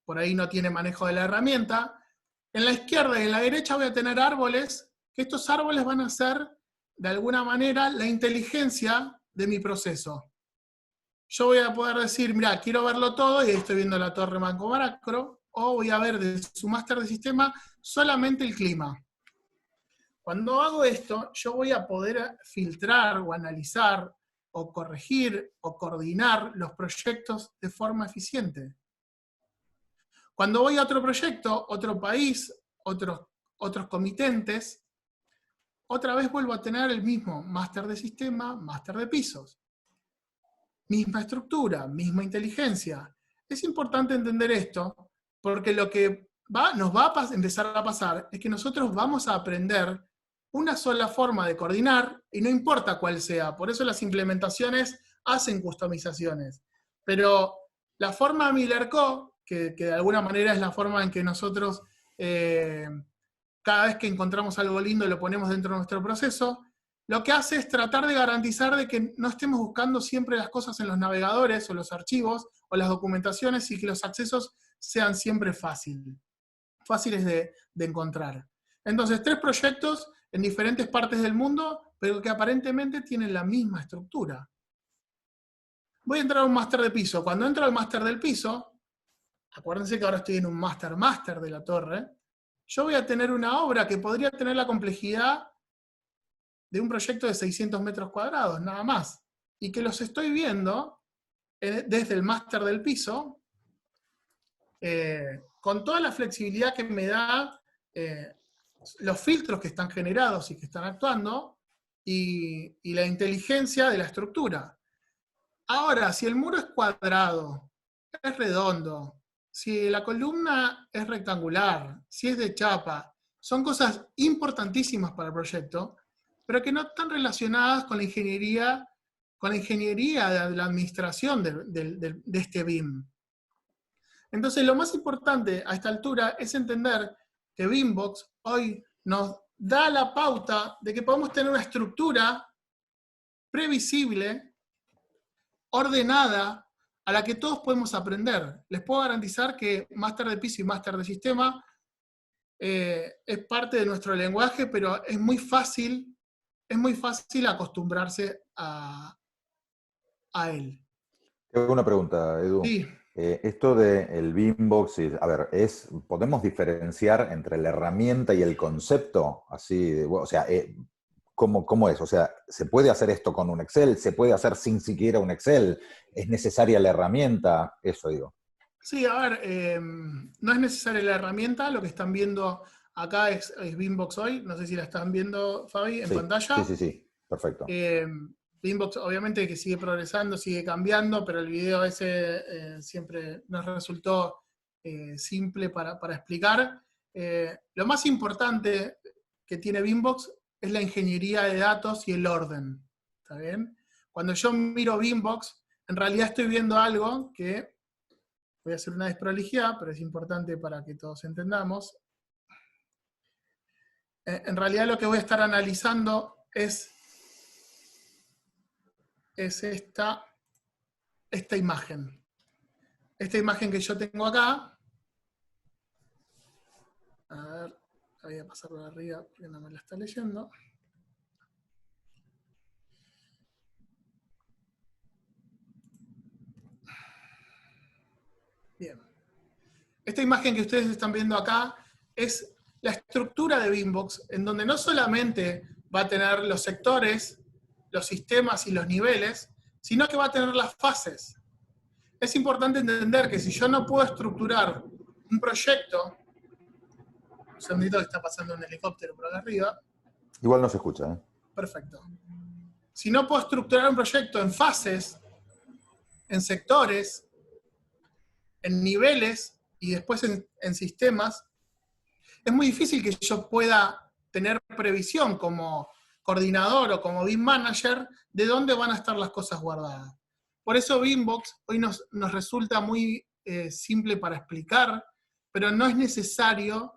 por ahí no tiene manejo de la herramienta. En la izquierda y en la derecha voy a tener árboles, que estos árboles van a ser, de alguna manera, la inteligencia de mi proceso. Yo voy a poder decir, mira, quiero verlo todo, y ahí estoy viendo la torre Banco Macro, o voy a ver de su máster de sistema solamente el clima. Cuando hago esto, yo voy a poder filtrar o analizar o corregir o coordinar los proyectos de forma eficiente. Cuando voy a otro proyecto, otro país, otros comitentes, otra vez vuelvo a tener el mismo máster de sistema, máster de pisos. Misma estructura, misma inteligencia. Es importante entender esto, porque lo que nos va a empezar a pasar es que nosotros vamos a aprender una sola forma de coordinar, y no importa cuál sea, por eso las implementaciones hacen customizaciones. Pero la forma Miller-Co, que de alguna manera es la forma en que nosotros, cada vez que encontramos algo lindo, lo ponemos dentro de nuestro proceso, lo que hace es tratar de garantizar de que no estemos buscando siempre las cosas en los navegadores, o los archivos, o las documentaciones, y que los accesos sean siempre fáciles de encontrar. Entonces, 3 proyectos en diferentes partes del mundo, pero que aparentemente tienen la misma estructura. Voy a entrar a un máster de piso. Cuando entro al máster del piso, acuérdense que ahora estoy en un máster de la torre, yo voy a tener una obra que podría tener la complejidad de un proyecto de 600 metros cuadrados, nada más. Y que los estoy viendo desde el máster del piso, con toda la flexibilidad que me da los filtros que están generados y que están actuando, y la inteligencia de la estructura. Ahora, si el muro es cuadrado, es redondo, si la columna es rectangular, si es de chapa, son cosas importantísimas para el proyecto, pero que no están relacionadas con la ingeniería de la administración de este BIM. Entonces, lo más importante a esta altura es entender que BIMbox hoy nos da la pauta de que podemos tener una estructura previsible, ordenada, a la que todos podemos aprender. Les puedo garantizar que máster de piso y máster de sistema es parte de nuestro lenguaje, pero es muy fácil acostumbrarse a él. Tengo una pregunta, Edu. Sí. Esto del BIMbox, a ver, ¿podemos diferenciar entre la herramienta y el concepto? Así, o sea, ¿cómo es? O sea, ¿se puede hacer esto con un Excel? ¿Se puede hacer sin siquiera un Excel? ¿Es necesaria la herramienta? Eso digo. Sí, a ver, no es necesaria la herramienta, lo que están viendo acá es BIMbox hoy, no sé si la están viendo, Fabi, en pantalla. Sí, perfecto. BIMbox obviamente que sigue progresando, sigue cambiando, pero el video ese siempre nos resultó simple para explicar. Lo más importante que tiene BIMbox es la ingeniería de datos y el orden, ¿está bien? Cuando yo miro BIMbox, en realidad estoy viendo algo que, voy a hacer una desprolijidad, pero es importante para que todos entendamos. En realidad lo que voy a estar analizando es esta imagen. Esta imagen que yo tengo acá, a ver, la voy a pasar por arriba porque no me la está leyendo. Bien. Esta imagen que ustedes están viendo acá es la estructura de BIMbox, en donde no solamente va a tener los sectores, los sistemas y los niveles, sino que va a tener las fases. Es importante entender que si yo no puedo estructurar un proyecto, un segundito que está pasando un helicóptero por acá arriba. Igual no se escucha, ¿eh? Perfecto. Si no puedo estructurar un proyecto en fases, en sectores, en niveles y después en sistemas, es muy difícil que yo pueda tener previsión como coordinador o como BIM manager de dónde van a estar las cosas guardadas. Por eso BIMbox hoy nos resulta muy simple para explicar, pero no es necesaria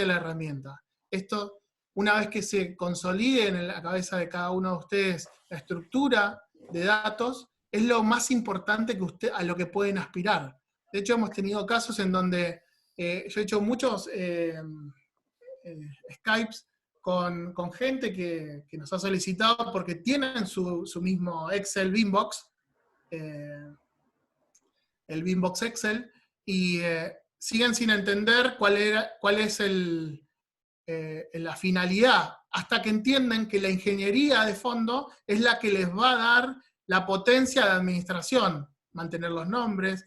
la herramienta. Esto, una vez que se consolide en la cabeza de cada uno de ustedes la estructura de datos, es lo más importante a lo que pueden aspirar. De hecho, hemos tenido casos en donde yo he hecho muchos Skypes con gente que nos ha solicitado porque tienen su mismo Excel BIMbox, el BIMbox Excel, y siguen sin entender cuál es la finalidad, hasta que entienden que la ingeniería de fondo es la que les va a dar la potencia de administración, mantener los nombres,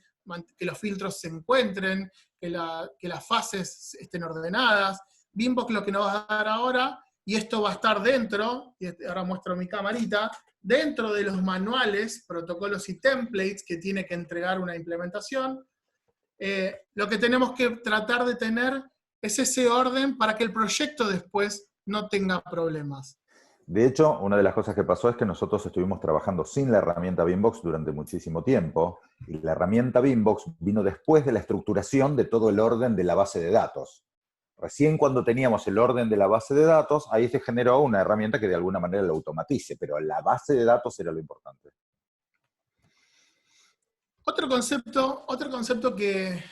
que los filtros se encuentren, que las fases estén ordenadas. BIMbox lo que nos va a dar ahora, y esto va a estar dentro, y ahora muestro mi camarita, dentro de los manuales, protocolos y templates que tiene que entregar una implementación. Lo que tenemos que tratar de tener es ese orden para que el proyecto después no tenga problemas. De hecho, una de las cosas que pasó es que nosotros estuvimos trabajando sin la herramienta BIMbox durante muchísimo tiempo, y la herramienta BIMbox vino después de la estructuración de todo el orden de la base de datos. Recién cuando teníamos el orden de la base de datos, ahí se generó una herramienta que de alguna manera lo automatice, pero la base de datos era lo importante. Otro concepto que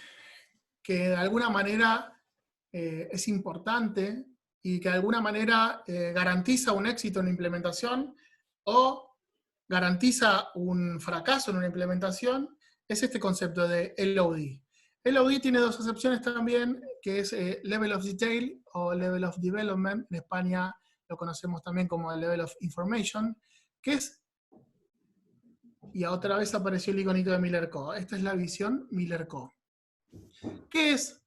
de alguna manera es importante y que de alguna manera garantiza un éxito en la implementación o garantiza un fracaso en una implementación, es este concepto de LOD. LOD tiene dos acepciones también, que es Level of Detail o Level of Development. En España lo conocemos también como el Level of Information, que es, y otra vez apareció el iconito de Miller-Co. Esta es la visión Miller-Co. ¿Qué es?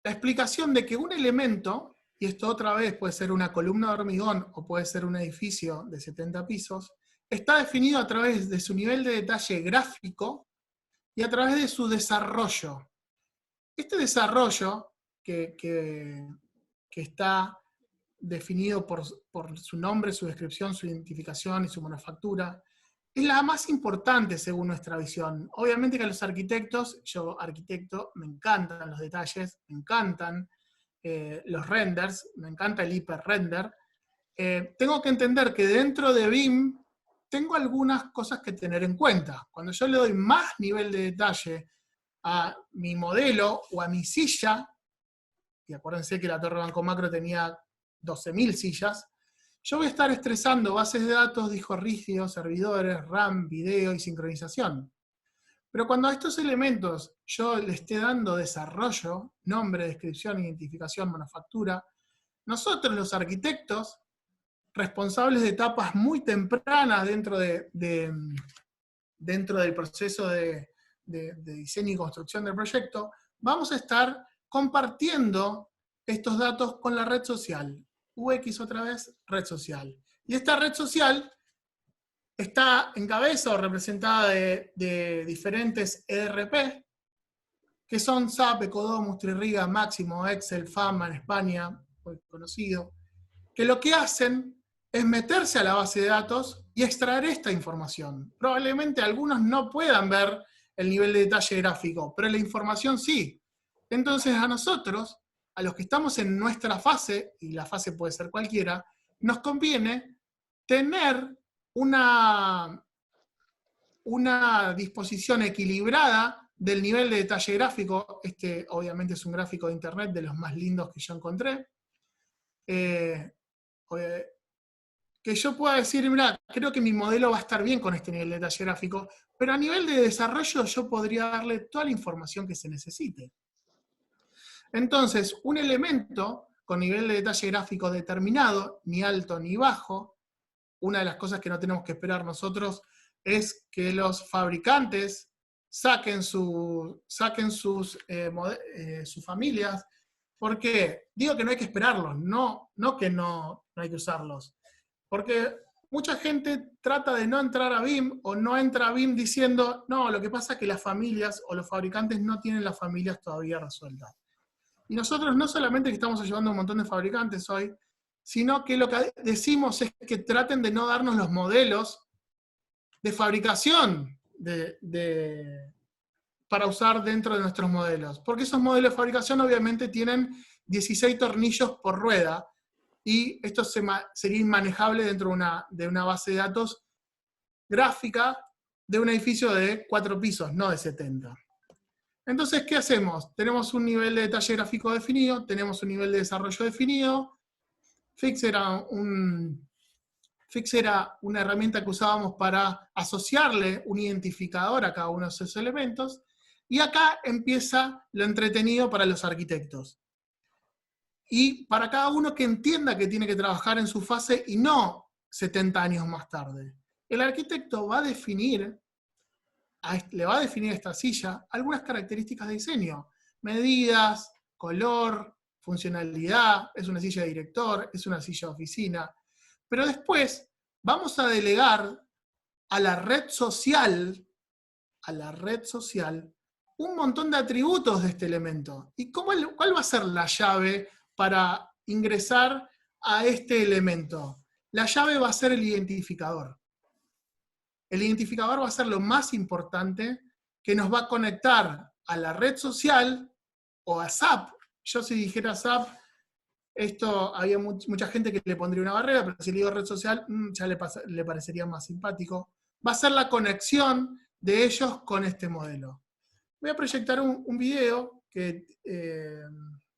La explicación de que un elemento y esto otra vez puede ser una columna de hormigón o puede ser un edificio de 70 pisos, está definido a través de su nivel de detalle gráfico y a través de su desarrollo. Este desarrollo que está definido por su nombre, su descripción, su identificación y su manufactura, es la más importante según nuestra visión. Obviamente que a los arquitectos, yo arquitecto, me encantan los detalles, me encantan los renders, me encanta el hiperrender. Tengo que entender que dentro de BIM tengo algunas cosas que tener en cuenta. Cuando yo le doy más nivel de detalle a mi modelo o a mi silla, y acuérdense que la Torre Banco Macro tenía 12.000 sillas, yo voy a estar estresando bases de datos, discos rígidos, servidores, RAM, video y sincronización. Pero cuando a estos elementos yo le esté dando desarrollo, nombre, descripción, identificación, manufactura, nosotros los arquitectos, responsables de etapas muy tempranas dentro del proceso de diseño y construcción del proyecto, vamos a estar compartiendo estos datos con la red social. UX otra vez, red social. Y esta red social está en cabeza o representada de diferentes ERP, que son SAP, Ecodomus, Tririga, Máximo, Excel, Fama en España, muy conocido, que lo que hacen es meterse a la base de datos y extraer esta información. Probablemente algunos no puedan ver el nivel de detalle gráfico, pero la información sí. Entonces a nosotros, a los que estamos en nuestra fase, y la fase puede ser cualquiera, nos conviene tener una disposición equilibrada del nivel de detalle gráfico. Este obviamente es un gráfico de internet de los más lindos que yo encontré. Que yo pueda decir, mira, creo que mi modelo va a estar bien con este nivel de detalle gráfico, pero a nivel de desarrollo yo podría darle toda la información que se necesite. Entonces, un elemento con nivel de detalle gráfico determinado, ni alto ni bajo, una de las cosas que no tenemos que esperar nosotros es que los fabricantes saquen sus familias. ¿Por qué? Digo que no hay que esperarlos, no que no hay que usarlos. Porque mucha gente trata de no entrar a BIM o no entra a BIM diciendo, no, lo que pasa es que las familias o los fabricantes no tienen las familias todavía resueltas. Y nosotros no solamente que estamos ayudando a un montón de fabricantes hoy, sino que lo que decimos es que traten de no darnos los modelos de fabricación para usar dentro de nuestros modelos. Porque esos modelos de fabricación obviamente tienen 16 tornillos por rueda, y esto sería inmanejable dentro de una base de datos gráfica de un edificio de 4 pisos, no de 70. Entonces, ¿qué hacemos? Tenemos un nivel de detalle gráfico definido, tenemos un nivel de desarrollo definido. Fix era una herramienta que usábamos para asociarle un identificador a cada uno de esos elementos, y acá empieza lo entretenido para los arquitectos. Y para cada uno que entienda que tiene que trabajar en su fase y no 70 años más tarde. El arquitecto le va a definir a esta silla algunas características de diseño. Medidas, color, funcionalidad, es una silla de director, es una silla de oficina. Pero después vamos a delegar a la red social, un montón de atributos de este elemento. ¿Y cuál va a ser la llave para ingresar a este elemento? La llave va a ser el identificador. El identificador va a ser lo más importante que nos va a conectar a la red social o a SAP. Yo si dijera SAP, esto había mucha gente que le pondría una barrera, pero si le digo red social, ya le parecería más simpático. Va a ser la conexión de ellos con este modelo. Voy a proyectar un video que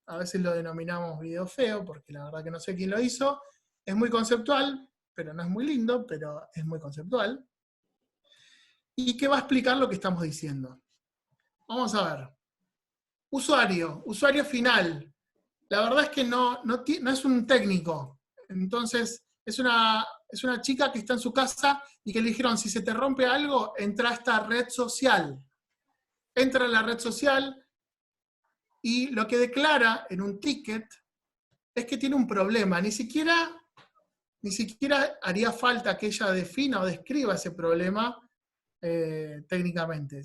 a veces lo denominamos video feo, porque la verdad que no sé quién lo hizo. Es muy conceptual, pero no es muy lindo, pero es muy conceptual. Y que va a explicar lo que estamos diciendo. Vamos a ver. Usuario final. La verdad es que no es un técnico. Entonces, es una chica que está en su casa y que le dijeron, si se te rompe algo, entra a esta red social. Entra en la red social y lo que declara en un ticket es que tiene un problema. Ni siquiera haría falta que ella defina o describa ese problema técnicamente.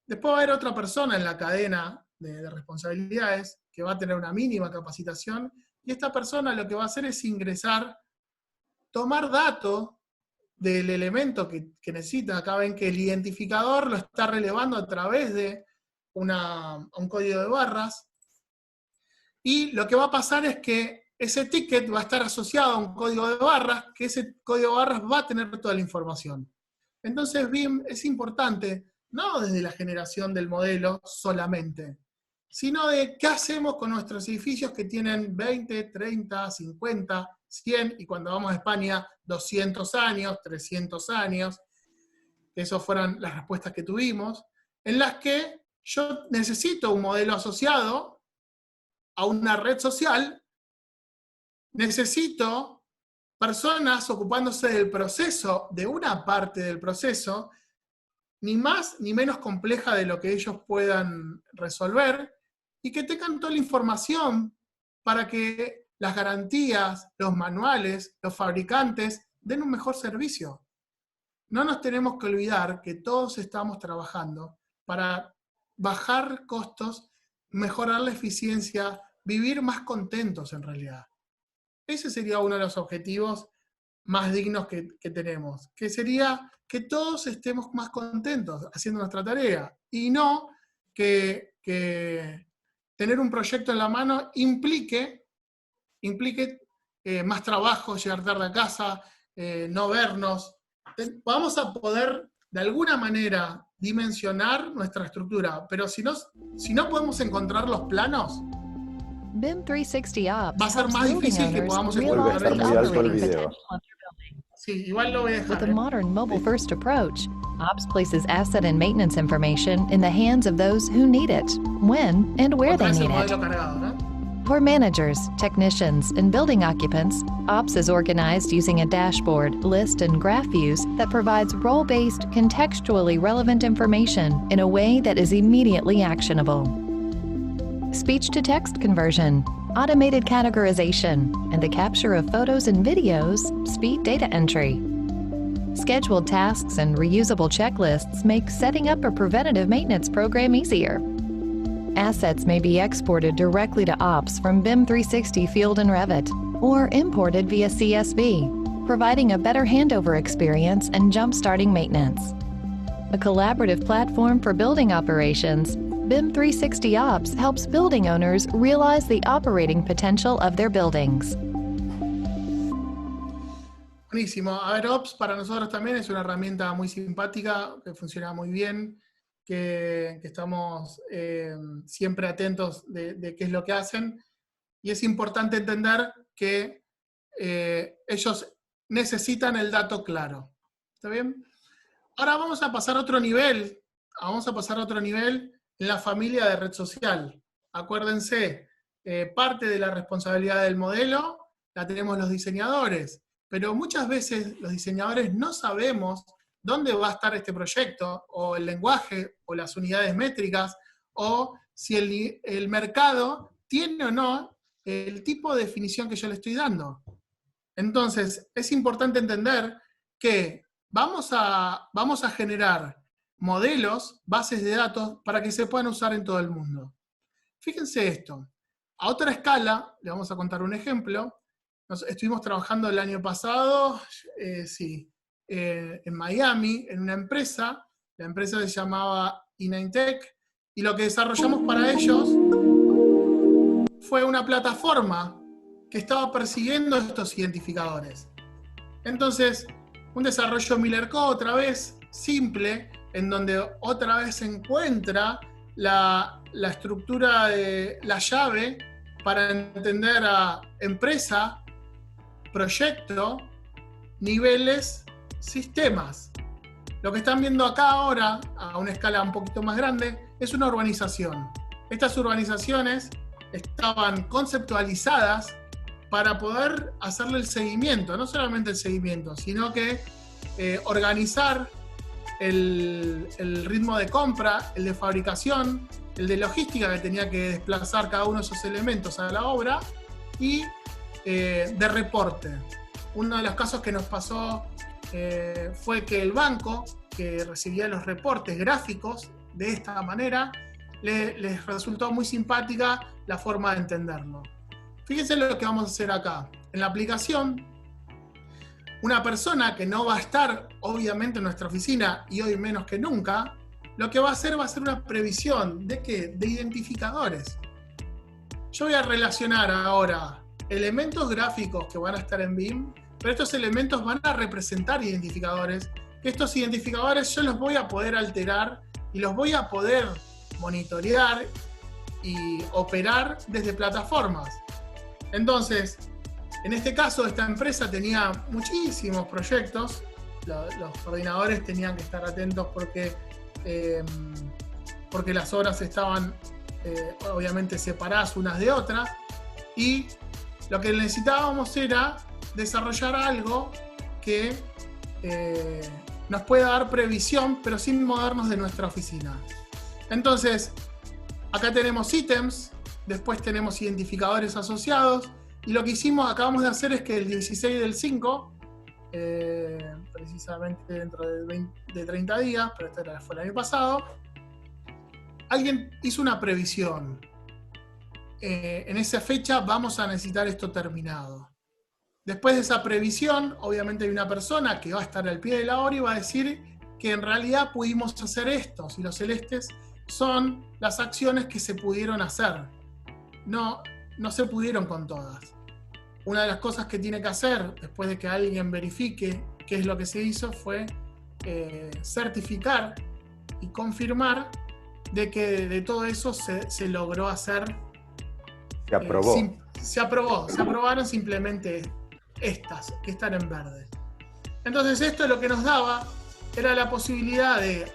Después va a haber otra persona en la cadena de responsabilidades que va a tener una mínima capacitación, y esta persona lo que va a hacer es ingresar, tomar datos del elemento que necesita. Acá ven que el identificador lo está relevando a través de un código de barras, y lo que va a pasar es que ese ticket va a estar asociado a un código de barras, que ese código de barras va a tener toda la información. Entonces BIM es importante, no desde la generación del modelo solamente, sino de qué hacemos con nuestros edificios que tienen 20, 30, 50, 100, y cuando vamos a España, 200 años, 300 años. Esas fueron las respuestas que tuvimos, en las que yo necesito un modelo asociado a una red social, necesito personas ocupándose del proceso, de una parte del proceso, ni más ni menos compleja de lo que ellos puedan resolver, y que tengan toda la información para que las garantías, los manuales, los fabricantes den un mejor servicio. No nos tenemos que olvidar que todos estamos trabajando para bajar costos, mejorar la eficiencia, vivir más contentos en realidad. Ese sería uno de los objetivos más dignos que tenemos, que sería que todos estemos más contentos haciendo nuestra tarea, y no que tener un proyecto en la mano implique más trabajo, llegar tarde a casa, no vernos. Vamos a poder de alguna manera dimensionar nuestra estructura, pero si no podemos encontrar los planos, BIM 360 Ops va a ser más difícil que podamos Vuelve a estar muy alto el video. Sí, igual lo voy a dejar. With a modern mobile-first approach, Ops places asset and maintenance information in the hands of those who need it, when and where they need it. Cargado, ¿no? For managers, technicians, and building occupants, Ops is organized using a dashboard, list, and graph views that provides role-based, contextually relevant information in a way that is immediately actionable. Speech-to-text conversion, automated categorization, and the capture of photos and videos speed data entry. Scheduled tasks and reusable checklists make setting up a preventative maintenance program easier. Assets may be exported directly to Ops from BIM 360 Field and Revit, or imported via CSV, providing a better handover experience and jump-starting maintenance. A collaborative platform for building operations, BIM 360 Ops helps building owners realize the operating potential of their buildings. Buenísimo. A ver, Ops para nosotros también es una herramienta muy simpática, que funciona muy bien, que estamos siempre atentos de qué es lo que hacen, y es importante entender que ellos necesitan el dato claro. ¿Está bien? Ahora vamos a pasar a otro nivel. En la familia de red social. Acuérdense, parte de la responsabilidad del modelo la tenemos los diseñadores, pero muchas veces los diseñadores no sabemos dónde va a estar este proyecto, o el lenguaje, o las unidades métricas, o si el mercado tiene o no el tipo de definición que yo le estoy dando. Entonces, es importante entender que vamos a generar modelos, bases de datos, para que se puedan usar en todo el mundo. Fíjense esto. A otra escala, le vamos a contar un ejemplo. Estuvimos trabajando el año pasado, en Miami, en una empresa. La empresa se llamaba Inaintech, y lo que desarrollamos para ellos fue una plataforma que estaba persiguiendo estos identificadores. Entonces, un desarrollo Miller Code, otra vez, simple, en donde otra vez se encuentra la estructura de la llave para entender a empresa, proyecto, niveles, sistemas. Lo que están viendo acá ahora, a una escala un poquito más grande, es una urbanización. Estas urbanizaciones estaban conceptualizadas para poder hacerle el seguimiento, no solamente el seguimiento, sino que organizar el ritmo de compra, el de fabricación, el de logística, que tenía que desplazar cada uno de esos elementos a la obra, y de reporte. Uno de los casos que nos pasó fue que el banco, que recibía los reportes gráficos de esta manera, les resultó muy simpática la forma de entenderlo. Fíjense lo que vamos a hacer acá. En la aplicación, una persona que no va a estar, obviamente, en nuestra oficina, y hoy menos que nunca, lo que va a hacer una previsión ¿de qué? De identificadores. Yo voy a relacionar ahora elementos gráficos que van a estar en BIM, pero estos elementos van a representar identificadores. Estos identificadores yo los voy a poder alterar y los voy a poder monitorear y operar desde plataformas. Entonces, en este caso, esta empresa tenía muchísimos proyectos. Los coordinadores tenían que estar atentos porque las obras estaban obviamente separadas unas de otras. Y lo que necesitábamos era desarrollar algo que nos pueda dar previsión, pero sin movernos de nuestra oficina. Entonces, acá tenemos ítems, después tenemos identificadores asociados, y lo que acabamos de hacer es que el 16 del 5, precisamente dentro de 30 días, pero esto fue el año pasado, alguien hizo una previsión. En esa fecha vamos a necesitar esto terminado. Después de esa previsión, obviamente hay una persona que va a estar al pie de la obra y va a decir que en realidad pudimos hacer esto, y los celestes son las acciones que se pudieron hacer. No se pudieron con todas. Una de las cosas que tiene que hacer, después de que alguien verifique qué es lo que se hizo, fue certificar y confirmar de que de todo eso se logró hacer. Se aprobó. Se aprobaron simplemente estas, que están en verde. Entonces esto lo que nos daba era la posibilidad de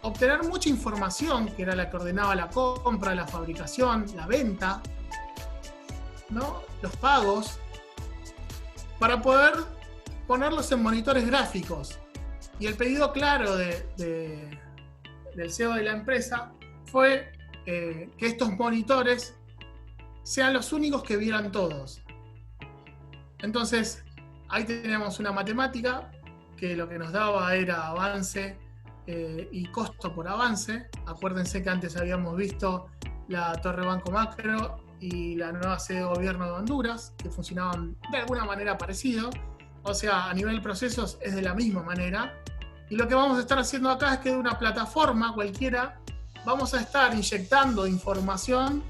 obtener mucha información, que era la que ordenaba la compra, la fabricación, la venta, ¿no? Los pagos, para poder ponerlos en monitores gráficos. Y el pedido claro del CEO de la empresa fue que estos monitores sean los únicos que vieran todos. Entonces, ahí tenemos una matemática que lo que nos daba era avance y costo por avance. Acuérdense que antes habíamos visto la Torre Banco Macro y la nueva sede de gobierno de Honduras, que funcionaban de alguna manera parecido. O sea, a nivel procesos es de la misma manera. Y lo que vamos a estar haciendo acá es que de una plataforma cualquiera vamos a estar inyectando información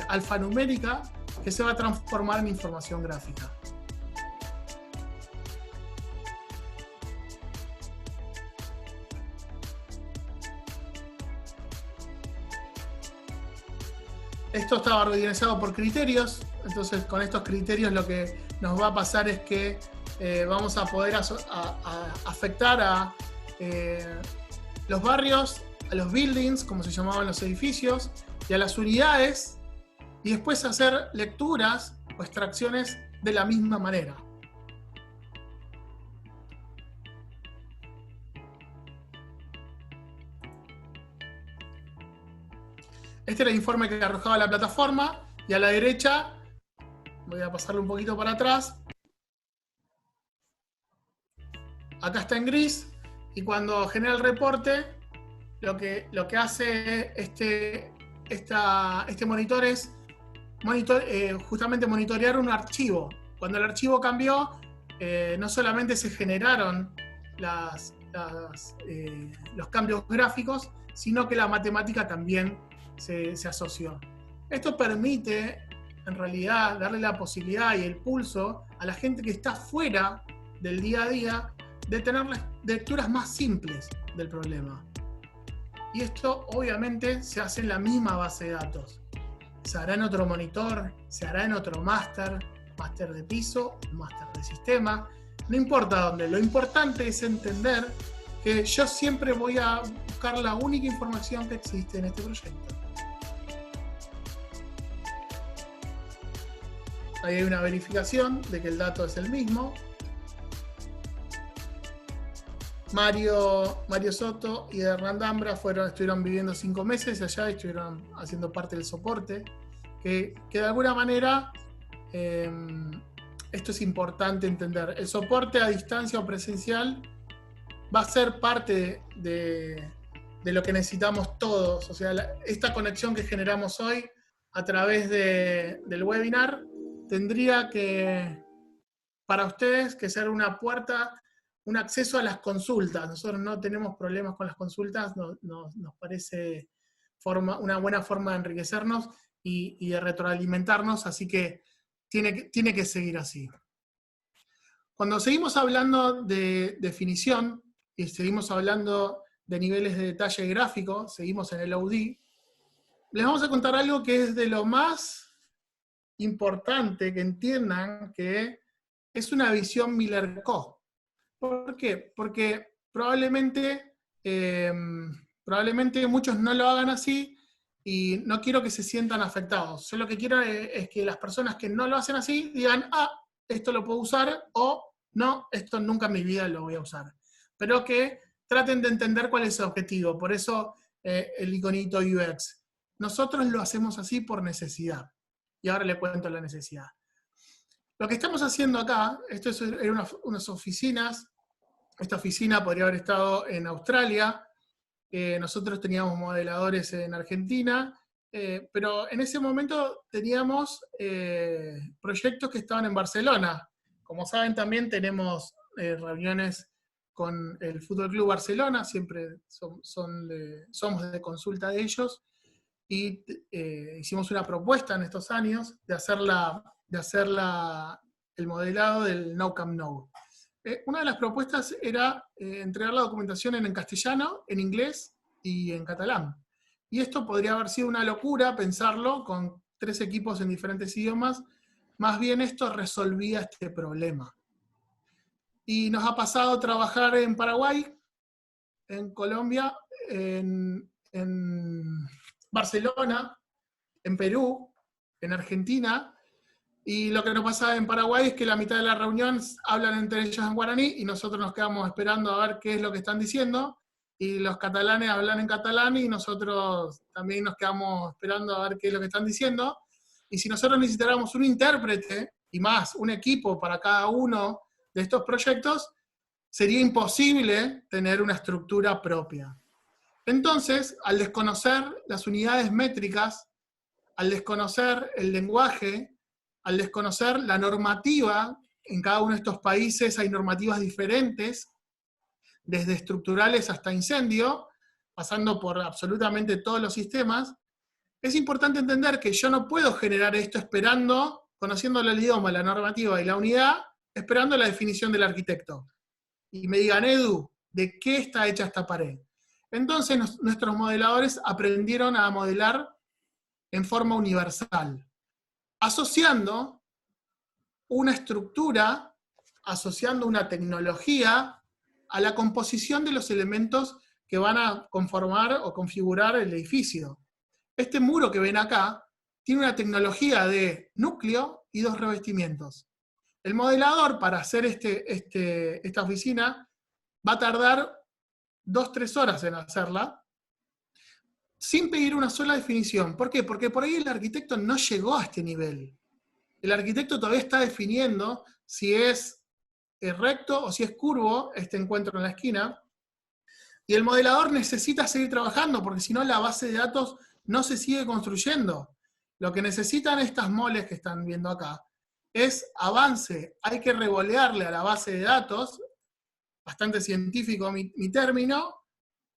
alfanumérica que se va a transformar en información gráfica. Esto estaba organizado por criterios, entonces con estos criterios lo que nos va a pasar es que vamos a poder afectar a los barrios, a los buildings, como se llamaban los edificios, y a las unidades, y después hacer lecturas o extracciones de la misma manera. Este era el informe que arrojaba la plataforma, y a la derecha, voy a pasarlo un poquito para atrás, acá está en gris, y cuando genera el reporte, lo que hace este monitor es justamente monitorear un archivo. Cuando el archivo cambió, no solamente se generaron los cambios gráficos, sino que la matemática también se asoció. Esto permite, en realidad, darle la posibilidad y el pulso a la gente que está fuera del día a día de tener lecturas más simples del problema. Y esto, obviamente, se hace en la misma base de datos. Se hará en otro monitor, se hará en otro máster de piso, máster de sistema, no importa dónde. Lo importante es entender que yo siempre voy a buscar la única información que existe en este proyecto. Ahí hay una verificación de que el dato es el mismo. Mario Soto y Hernán Dambra estuvieron viviendo 5 meses allá y estuvieron haciendo parte del soporte que de alguna manera esto es importante entender. El soporte a distancia o presencial va a ser parte de lo que necesitamos todos. O sea, esta conexión que generamos hoy a través del webinar tendría que, para ustedes, que ser una puerta, un acceso a las consultas. Nosotros no tenemos problemas con las consultas, nos parece una buena forma de enriquecernos y de retroalimentarnos, así que tiene que seguir así. Cuando seguimos hablando de definición y seguimos hablando de niveles de detalle gráfico, seguimos en el OD, les vamos a contar algo que es de lo más importante que entiendan, que es una visión Miller-Co. ¿Por qué? Porque probablemente muchos no lo hagan así y no quiero que se sientan afectados. Yo lo que quiero es que las personas que no lo hacen así digan, esto lo puedo usar, o no, esto nunca en mi vida lo voy a usar. Pero que traten de entender cuál es el objetivo. Por eso el iconito UX. Nosotros lo hacemos así por necesidad. Y ahora le cuento la necesidad. Lo que estamos haciendo acá, esto es unas oficinas. Esta oficina podría haber estado en Australia. Nosotros teníamos modeladores en Argentina, pero en ese momento teníamos proyectos que estaban en Barcelona. Como saben, también tenemos reuniones con el Fútbol Club Barcelona, siempre somos de consulta de ellos, y hicimos una propuesta en estos años de hacer el modelado del No Camp No. Una de las propuestas era entregar la documentación en castellano, en inglés y en catalán. Y esto podría haber sido una locura pensarlo con 3 equipos en diferentes idiomas. Más bien esto resolvía este problema. Y nos ha pasado trabajar en Paraguay, en Colombia, en Barcelona, en Perú, en Argentina. Y lo que nos pasa en Paraguay es que la mitad de la reunión hablan entre ellos en guaraní y nosotros nos quedamos esperando a ver qué es lo que están diciendo. Y los catalanes hablan en catalán y nosotros también nos quedamos esperando a ver qué es lo que están diciendo. Y si nosotros necesitáramos un intérprete y más, un equipo para cada uno de estos proyectos, sería imposible tener una estructura propia. Entonces, al desconocer las unidades métricas, al desconocer el lenguaje, al desconocer la normativa, en cada uno de estos países hay normativas diferentes, desde estructurales hasta incendio, pasando por absolutamente todos los sistemas, es importante entender que yo no puedo generar esto esperando, conociendo el idioma, la normativa y la unidad, esperando la definición del arquitecto. Y me digan, Edu, ¿de qué está hecha esta pared? Entonces nuestros modeladores aprendieron a modelar en forma universal, asociando una estructura, asociando una tecnología a la composición de los elementos que van a conformar o configurar el edificio. Este muro que ven acá tiene una tecnología de núcleo y 2 revestimientos. El modelador, para hacer esta oficina, va a tardar 2-3 horas en hacerla, sin pedir una sola definición. ¿Por qué? Porque por ahí el arquitecto no llegó a este nivel. El arquitecto todavía está definiendo si es recto o si es curvo este encuentro en la esquina, y el modelador necesita seguir trabajando, porque si no la base de datos no se sigue construyendo. Lo que necesitan estas moles que están viendo acá es avance. Hay que revolearle a la base de datos, bastante científico mi término,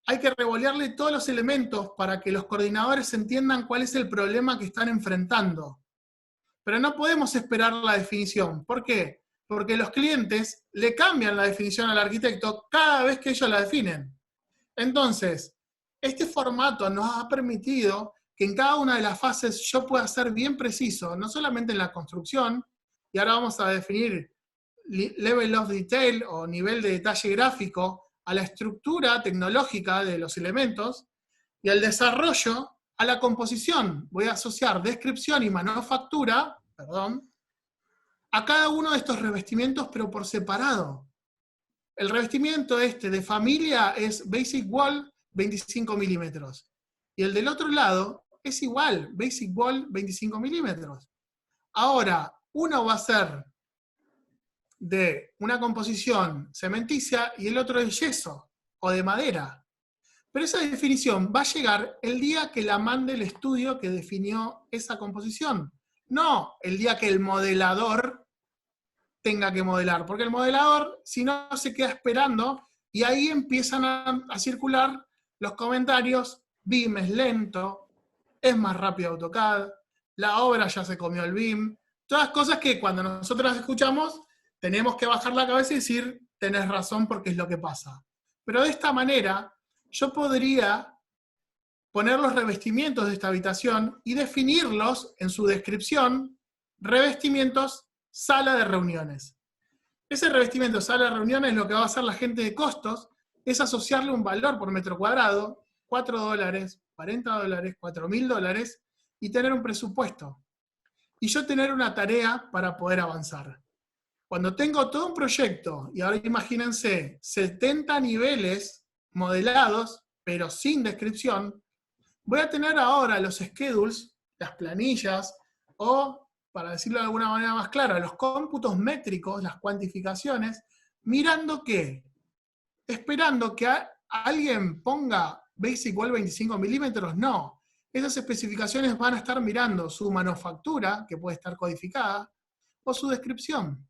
hay que revolearle todos los elementos para que los coordinadores entiendan cuál es el problema que están enfrentando. Pero no podemos esperar la definición. ¿Por qué? Porque los clientes le cambian la definición al arquitecto cada vez que ellos la definen. Entonces, este formato nos ha permitido que en cada una de las fases yo pueda ser bien preciso, no solamente en la construcción, y ahora vamos a definir level of detail o nivel de detalle gráfico, a la estructura tecnológica de los elementos, y al desarrollo, a la composición. Voy a asociar descripción y manufactura, a cada uno de estos revestimientos, pero por separado. El revestimiento de familia es Basic Wall 25 milímetros. Y el del otro lado es igual, Basic Ball 25 milímetros. Ahora, uno va a ser de una composición cementicia y el otro de yeso o de madera. Pero esa definición va a llegar el día que la mande el estudio que definió esa composición, no el día que el modelador tenga que modelar, porque el modelador, si no, se queda esperando y ahí empiezan a circular los comentarios: BIM es lento, es más rápido AutoCAD, la obra ya se comió el BIM, todas cosas que cuando nosotros las escuchamos tenemos que bajar la cabeza y decir, tenés razón porque es lo que pasa. Pero de esta manera yo podría poner los revestimientos de esta habitación y definirlos en su descripción: revestimientos, sala de reuniones. Ese revestimiento, sala de reuniones, lo que va a hacer la gente de costos es asociarle un valor por metro cuadrado, $4, $40, $4.000, y tener un presupuesto. Y yo tener una tarea para poder avanzar. Cuando tengo todo un proyecto, y ahora imagínense 70 niveles modelados, pero sin descripción, voy a tener ahora los schedules, las planillas, o, para decirlo de alguna manera más clara, los cómputos métricos, las cuantificaciones, mirando qué, esperando que alguien ponga Basic Wall 25 milímetros, no. Esas especificaciones van a estar mirando su manufactura, que puede estar codificada, o su descripción.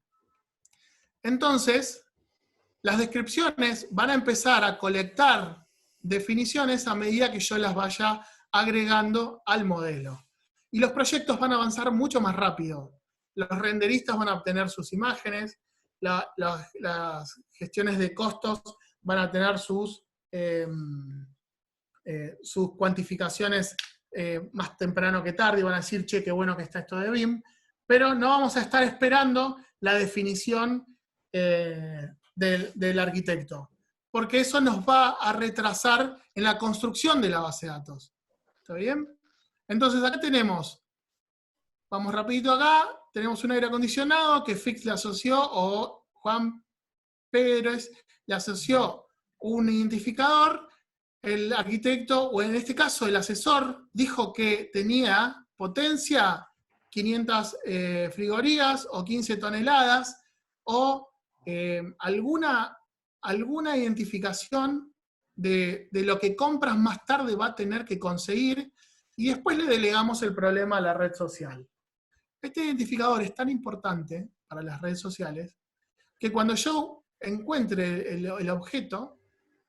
Entonces, las descripciones van a empezar a colectar definiciones a medida que yo las vaya agregando al modelo. Y los proyectos van a avanzar mucho más rápido. Los renderistas van a obtener sus imágenes, las gestiones de costos van a tener sus cuantificaciones más temprano que tarde, y van a decir, che, qué bueno que está esto de BIM, pero no vamos a estar esperando la definición del arquitecto, porque eso nos va a retrasar en la construcción de la base de datos. ¿Está bien? Entonces acá tenemos, vamos rapidito acá, tenemos un aire acondicionado que Fix le asoció, o Juan Pérez le asoció un identificador. El arquitecto, o en este caso el asesor, dijo que tenía potencia 500 frigorías o 15 toneladas, o alguna identificación de lo que compras más tarde va a tener que conseguir, y después le delegamos el problema a la red social. Este identificador es tan importante para las redes sociales que cuando yo encuentre el objeto,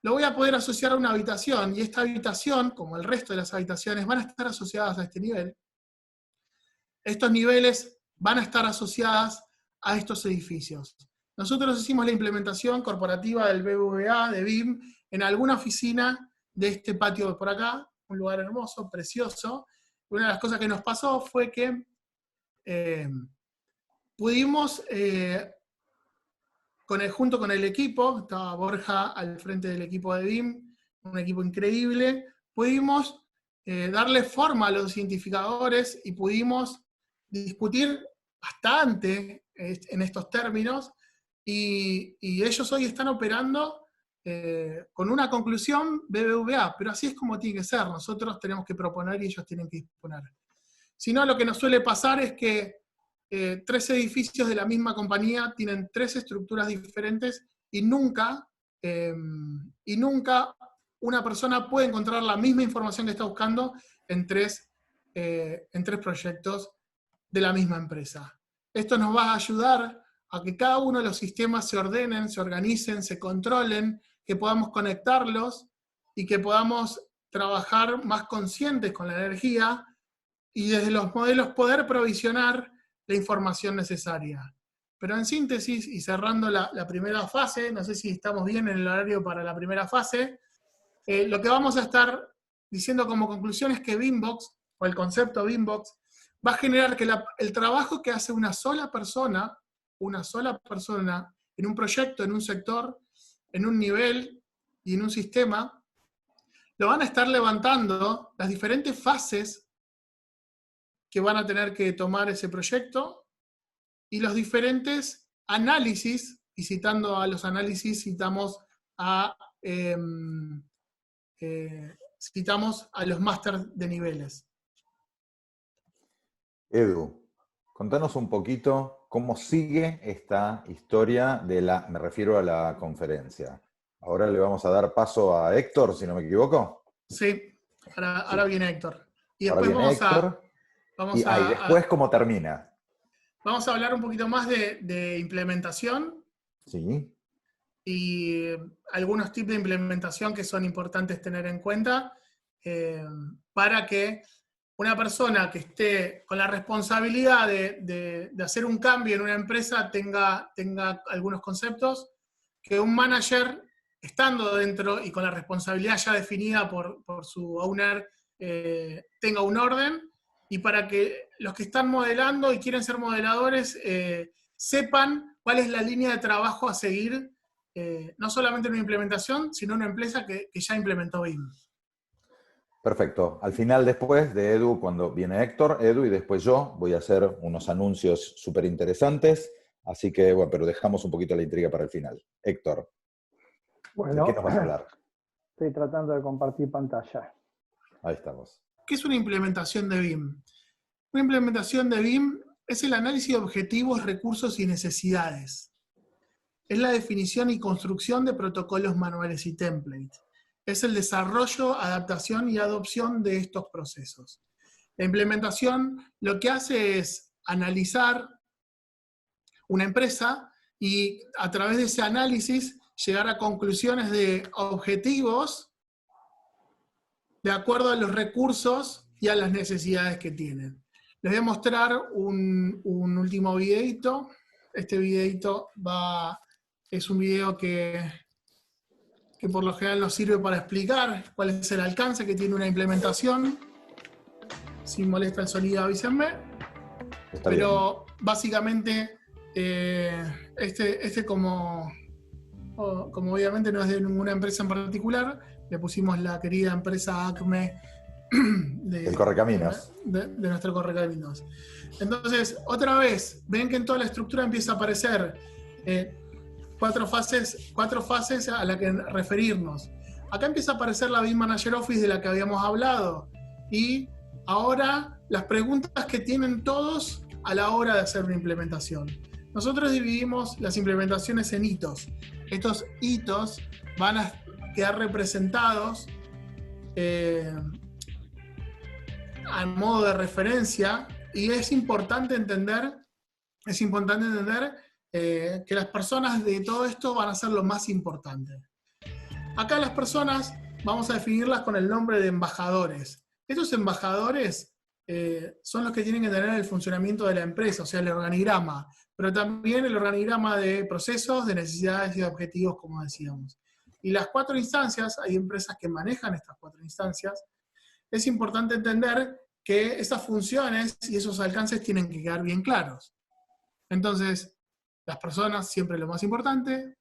lo voy a poder asociar a una habitación, y esta habitación, como el resto de las habitaciones, van a estar asociadas a este nivel. Estos niveles van a estar asociadas a estos edificios. Nosotros hicimos la implementación corporativa del BBVA, de BIM, en alguna oficina de este patio de por acá, un lugar hermoso, precioso. Una de las cosas que nos pasó fue que pudimos, junto con el equipo, estaba Borja al frente del equipo de BIM, un equipo increíble, pudimos darle forma a los identificadores y pudimos discutir bastante en estos términos, y ellos hoy están operando con una conclusión BBVA, pero así es como tiene que ser. Nosotros tenemos que proponer y ellos tienen que disponer. Si no, lo que nos suele pasar es que 3 edificios de la misma compañía tienen 3 estructuras diferentes, y nunca una persona puede encontrar la misma información que está buscando en 3 proyectos de la misma empresa. Esto nos va a ayudar a que cada uno de los sistemas se ordenen, se organicen, se controlen, que podamos conectarlos y que podamos trabajar más conscientes con la energía, y desde los modelos poder provisionar la información necesaria. Pero en síntesis, y cerrando la primera fase, no sé si estamos bien en el horario para la primera fase, lo que vamos a estar diciendo como conclusión es que BIMbox, o el concepto BIMbox, va a generar que el trabajo que hace una sola persona en un proyecto, en un sector, en un nivel y en un sistema, lo van a estar levantando las diferentes fases que van a tener que tomar ese proyecto, y los diferentes análisis, y citando a los análisis, citamos a los máster de niveles. Edu, contanos un poquito cómo sigue esta historia me refiero a la conferencia. Ahora le vamos a dar paso a Héctor, si no me equivoco. Sí, ahora Sí. viene Héctor. Y Ahora después viene Héctor. vamos Y después, ¿cómo termina? vamos a hablar un poquito más de implementación Sí. y algunos tips de implementación que son importantes tener en cuenta para que una persona que esté con la responsabilidad de hacer un cambio en una empresa tenga algunos conceptos, que un manager, estando dentro y con la responsabilidad ya definida por su owner, tenga un orden, y para que los que están modelando y quieren ser modeladores sepan cuál es la línea de trabajo a seguir, no solamente en una implementación, sino en una empresa que ya implementó BIM. Perfecto. Al final, después de Edu, cuando viene Héctor, Edu y después yo, voy a hacer unos anuncios súper interesantes. Así que, bueno, pero dejamos un poquito la intriga para el final. Héctor, Bueno, ¿de qué nos vas a hablar? estoy tratando de compartir pantalla. Ahí estamos. ¿Qué es una implementación de BIM? Una implementación de BIM es el análisis de objetivos, recursos y necesidades. Es la definición y construcción de protocolos manuales y templates. Es el desarrollo, adaptación y adopción de estos procesos. La implementación lo que hace es analizar una empresa y a través de ese análisis llegar a conclusiones de objetivos de acuerdo a los recursos y a las necesidades que tienen. Les voy a mostrar un último videito. Este videito es un video que por lo general nos sirve para explicar cuál es el alcance que tiene una implementación. Si molesta el sonido, avísenme. Está Pero bien. Básicamente, como obviamente no es de ninguna empresa en particular, le pusimos la querida empresa Acme el Correcaminos. De nuestro Correcaminos. Entonces, otra vez, ven que en toda la estructura empieza a aparecer cuatro fases a las que referirnos. Acá empieza a aparecer la BIM Manager Office de la que habíamos hablado. Y ahora las preguntas que tienen todos a la hora de hacer una implementación. Nosotros dividimos las implementaciones en hitos. Estos hitos van a quedar representados a modo de referencia, y es importante entender que las personas de todo esto van a ser lo más importante. Acá las personas vamos a definirlas con el nombre de embajadores. Estos embajadores son los que tienen que tener el funcionamiento de la empresa, o sea, el organigrama, pero también el organigrama de procesos, de necesidades y de objetivos, como decíamos. Y las 4 instancias, hay empresas que manejan estas 4 instancias. Es importante entender que esas funciones y esos alcances tienen que quedar bien claros. Entonces, las personas, siempre lo más importante,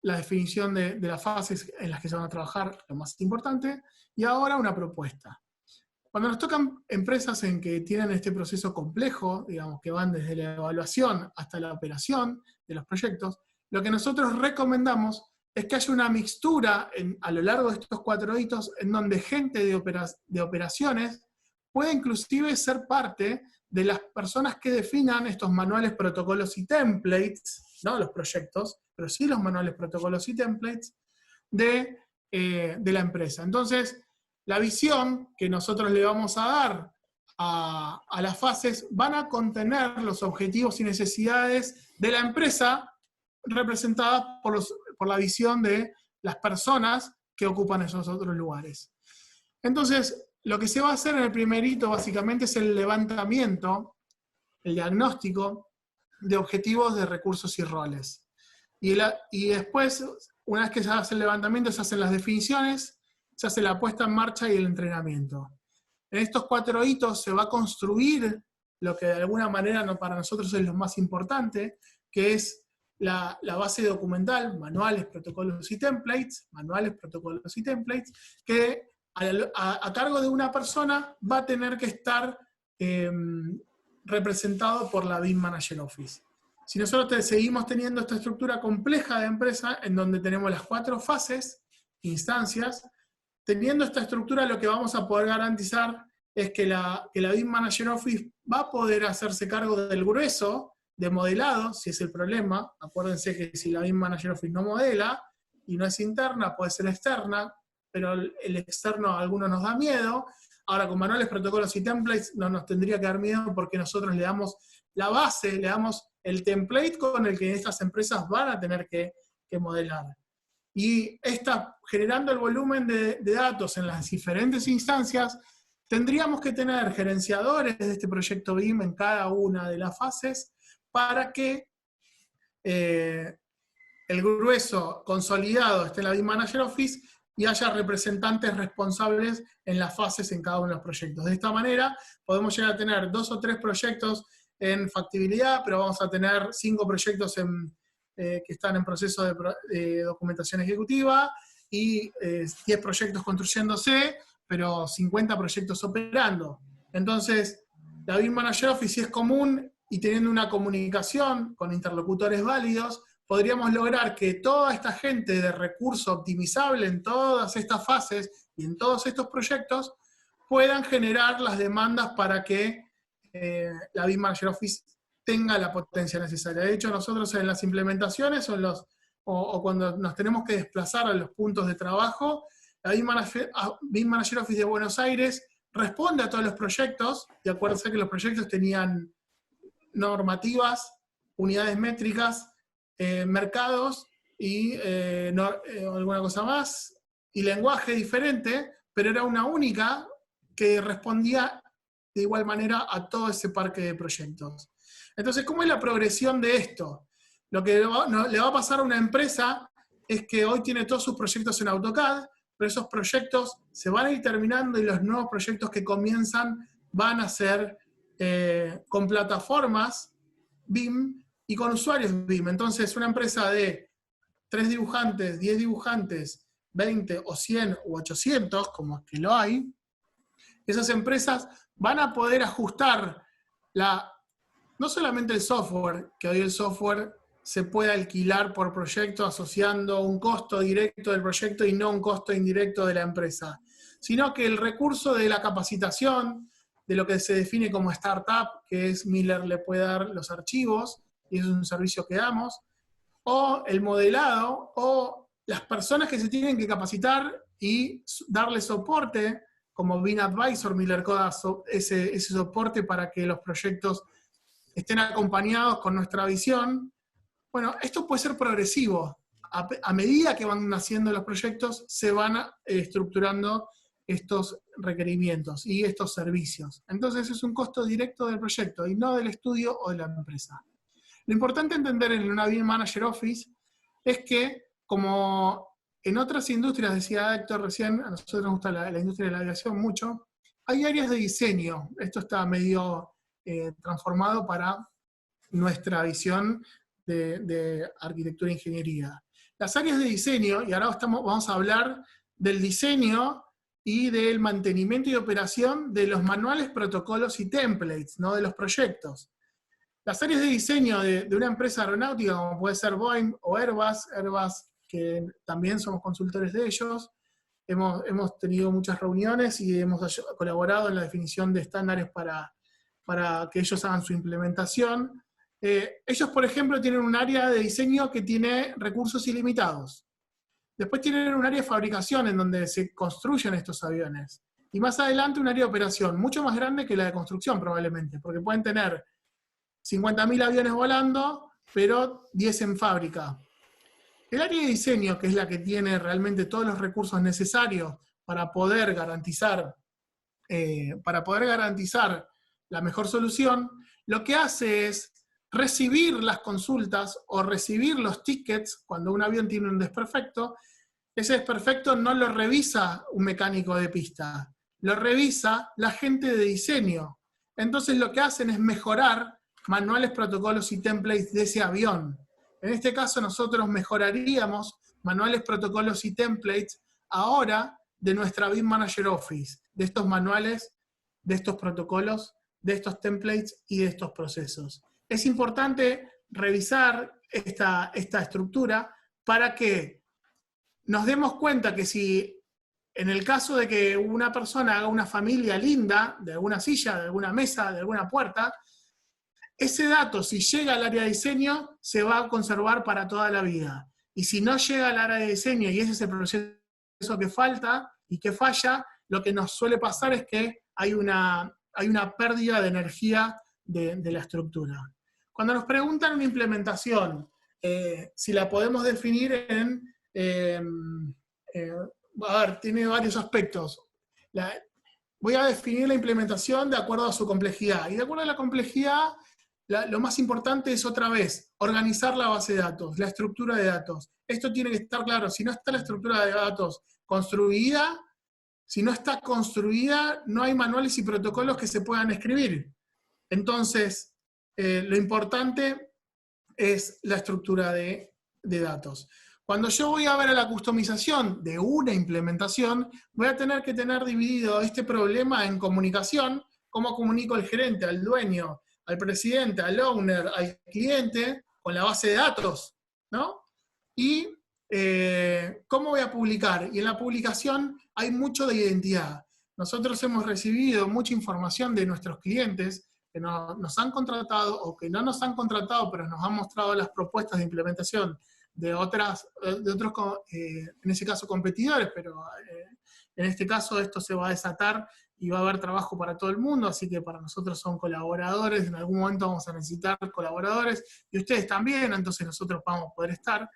la definición de las fases en las que se van a trabajar, lo más importante, y ahora una propuesta. Cuando nos tocan empresas en que tienen este proceso complejo, digamos, que van desde la evaluación hasta la operación de los proyectos, lo que nosotros recomendamos es que haya una mixtura a lo largo de estos 4 hitos, en donde gente de operaciones puede inclusive ser parte de las personas que definan estos manuales, protocolos y templates, no los proyectos, pero sí los manuales, protocolos y templates de la empresa. Entonces, la visión que nosotros le vamos a dar a las fases van a contener los objetivos y necesidades de la empresa representadas por la visión de las personas que ocupan esos otros lugares. Entonces, lo que se va a hacer en el primer hito básicamente es el levantamiento, el diagnóstico de objetivos, de recursos y roles. Y después, una vez que se hace el levantamiento, se hacen las definiciones, se hace la puesta en marcha y el entrenamiento. En estos 4 hitos se va a construir lo que de alguna manera para nosotros es lo más importante, que es la base documental, manuales, protocolos y templates, que a cargo de una persona va a tener que estar representado por la BIM Manager Office. Si nosotros seguimos teniendo esta estructura compleja de empresa, en donde tenemos las 4 fases, instancias, teniendo esta estructura lo que vamos a poder garantizar es que la BIM Manager Office va a poder hacerse cargo del grueso de modelado, si es el problema. Acuérdense que si la BIM Manager Office no modela, y no es interna, puede ser externa, pero el externo a algunos nos da miedo. Ahora, con manuales, protocolos y templates no nos tendría que dar miedo porque nosotros le damos la base, le damos el template con el que estas empresas van a tener que modelar. Y generando el volumen de datos en las diferentes instancias, tendríamos que tener gerenciadores de este proyecto BIM en cada una de las fases para que el grueso consolidado esté en la BIM Manager Office y haya representantes responsables en las fases en cada uno de los proyectos. De esta manera podemos llegar a tener 2 o 3 proyectos en factibilidad, pero vamos a tener 5 proyectos que están en proceso de documentación ejecutiva y 10 proyectos construyéndose, pero 50 proyectos operando. Entonces, la BIM Manager Office, si es común y teniendo una comunicación con interlocutores válidos, podríamos lograr que toda esta gente de recurso optimizable en todas estas fases y en todos estos proyectos puedan generar las demandas para que la BIM Manager Office tenga la potencia necesaria. De hecho, nosotros en las implementaciones o cuando nos tenemos que desplazar a los puntos de trabajo, la BIM Manager Office de Buenos Aires responde a todos los proyectos, y acuérdense que los proyectos tenían normativas, unidades métricas, mercados y alguna cosa más, y lenguaje diferente, pero era una única que respondía de igual manera a todo ese parque de proyectos. Entonces, ¿cómo es la progresión de esto? Lo que le va a pasar a una empresa es que hoy tiene todos sus proyectos en AutoCAD, pero esos proyectos se van a ir terminando y los nuevos proyectos que comienzan van a ser con plataformas BIM y con usuarios BIM. Entonces, una empresa de 3 dibujantes, 10 dibujantes, 20 o 100 u 800, como es que lo hay, esas empresas van a poder ajustar no solamente el software, que hoy el software se puede alquilar por proyecto asociando un costo directo del proyecto y no un costo indirecto de la empresa, sino que el recurso de la capacitación, de lo que se define como startup, que es Miller le puede dar los archivos, y es un servicio que damos, o el modelado, o las personas que se tienen que capacitar y darle soporte, como BIM Advisor, Miller Coda, ese soporte para que los proyectos estén acompañados con nuestra visión. Bueno, esto puede ser progresivo. A medida que van naciendo los proyectos, se van estructurando estos requerimientos y estos servicios. Entonces es un costo directo del proyecto y no del estudio o de la empresa. Lo importante entender en una BIM Manager Office es que, como en otras industrias, decía Héctor recién, a nosotros nos gusta la industria de la aviación mucho, hay áreas de diseño. Esto está medio transformado para nuestra visión de arquitectura e ingeniería. Las áreas de diseño, y ahora vamos a hablar del diseño y del mantenimiento y operación de los manuales, protocolos y templates, no de los proyectos. Las áreas de diseño de una empresa aeronáutica, como puede ser Boeing o Airbus, que también somos consultores de ellos, hemos tenido muchas reuniones y hemos colaborado en la definición de estándares para que ellos hagan su implementación. Ellos, por ejemplo, tienen un área de diseño que tiene recursos ilimitados. Después tienen un área de fabricación en donde se construyen estos aviones. Y más adelante un área de operación, mucho más grande que la de construcción probablemente, porque pueden tener 50.000 aviones volando, pero 10 en fábrica. El área de diseño, que es la que tiene realmente todos los recursos necesarios para poder garantizar la mejor solución, lo que hace es recibir las consultas o recibir los tickets cuando un avión tiene un desperfecto. Ese desperfecto no lo revisa un mecánico de pista, lo revisa la gente de diseño. Entonces lo que hacen es mejorar manuales, protocolos y templates de ese avión. En este caso nosotros mejoraríamos manuales, protocolos y templates ahora de nuestra BIM Manager Office, de estos manuales, de estos protocolos, de estos templates y de estos procesos. Es importante revisar esta estructura para que nos demos cuenta que si en el caso de que una persona haga una familia linda, de alguna silla, de alguna mesa, de alguna puerta, ese dato, si llega al área de diseño, se va a conservar para toda la vida. Y si no llega al área de diseño y ese es el proceso que falta y que falla, lo que nos suele pasar es que hay una pérdida de energía de la estructura. Cuando nos preguntan una implementación, si la podemos definir a ver, tiene varios aspectos. Voy a definir la implementación de acuerdo a su complejidad. Y de acuerdo a la complejidad, lo más importante es, otra vez, organizar la base de datos, la estructura de datos. Esto tiene que estar claro. Si no está la estructura de datos construida, si no está construida, no hay manuales y protocolos que se puedan escribir. Entonces, lo importante es la estructura de datos. Cuando yo voy a ver a la customización de una implementación, voy a tener que tener dividido este problema en comunicación, cómo comunico al gerente, al dueño, al presidente, al owner, al cliente, con la base de datos, ¿no? Y cómo voy a publicar. Y en la publicación hay mucho de identidad. Nosotros hemos recibido mucha información de nuestros clientes que nos han contratado o que no nos han contratado, pero nos han mostrado las propuestas de implementación de otros, en ese caso, competidores, pero en este caso esto se va a desatar y va a haber trabajo para todo el mundo, así que para nosotros son colaboradores, en algún momento vamos a necesitar colaboradores, y ustedes también, entonces nosotros vamos a poder estar.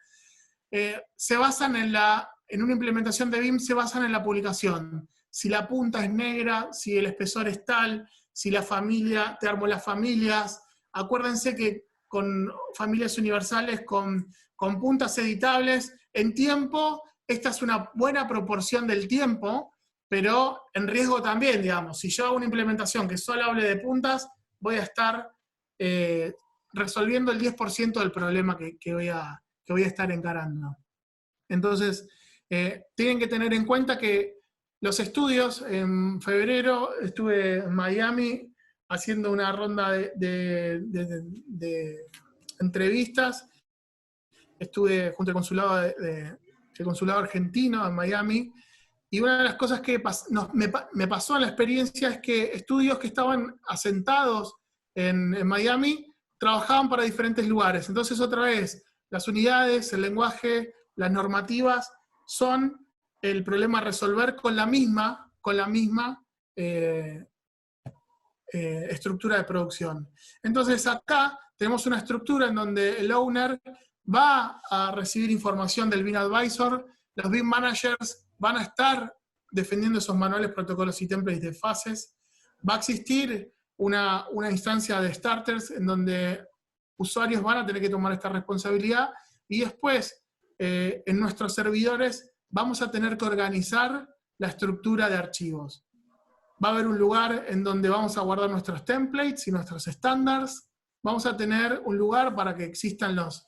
Se basan en una implementación de BIM, se basan en la publicación. Si la punta es negra, si el espesor es tal, si la familia, te armo las familias. Acuérdense que con familias universales, con puntas editables, en tiempo, esta es una buena proporción del tiempo, pero en riesgo también, digamos. Si yo hago una implementación que solo hable de puntas, voy a estar resolviendo el 10% del problema que voy a estar encarando. Entonces, tienen que tener en cuenta que los estudios, en febrero estuve en Miami haciendo una ronda de entrevistas. Estuve junto al consulado, el consulado argentino en Miami, y una de las cosas que me pasó en la experiencia es que estudios que estaban asentados en Miami trabajaban para diferentes lugares. Entonces, otra vez, las unidades, el lenguaje, las normativas son el problema a resolver con la misma estructura de producción. Entonces acá tenemos una estructura en donde el owner va a recibir información del BIM Advisor, los BIM Managers van a estar defendiendo esos manuales, protocolos y templates de fases, va a existir una instancia de starters en donde usuarios van a tener que tomar esta responsabilidad, y después en nuestros servidores vamos a tener que organizar la estructura de archivos. Va a haber un lugar en donde vamos a guardar nuestros templates y nuestros estándares. Vamos a tener un lugar para que existan los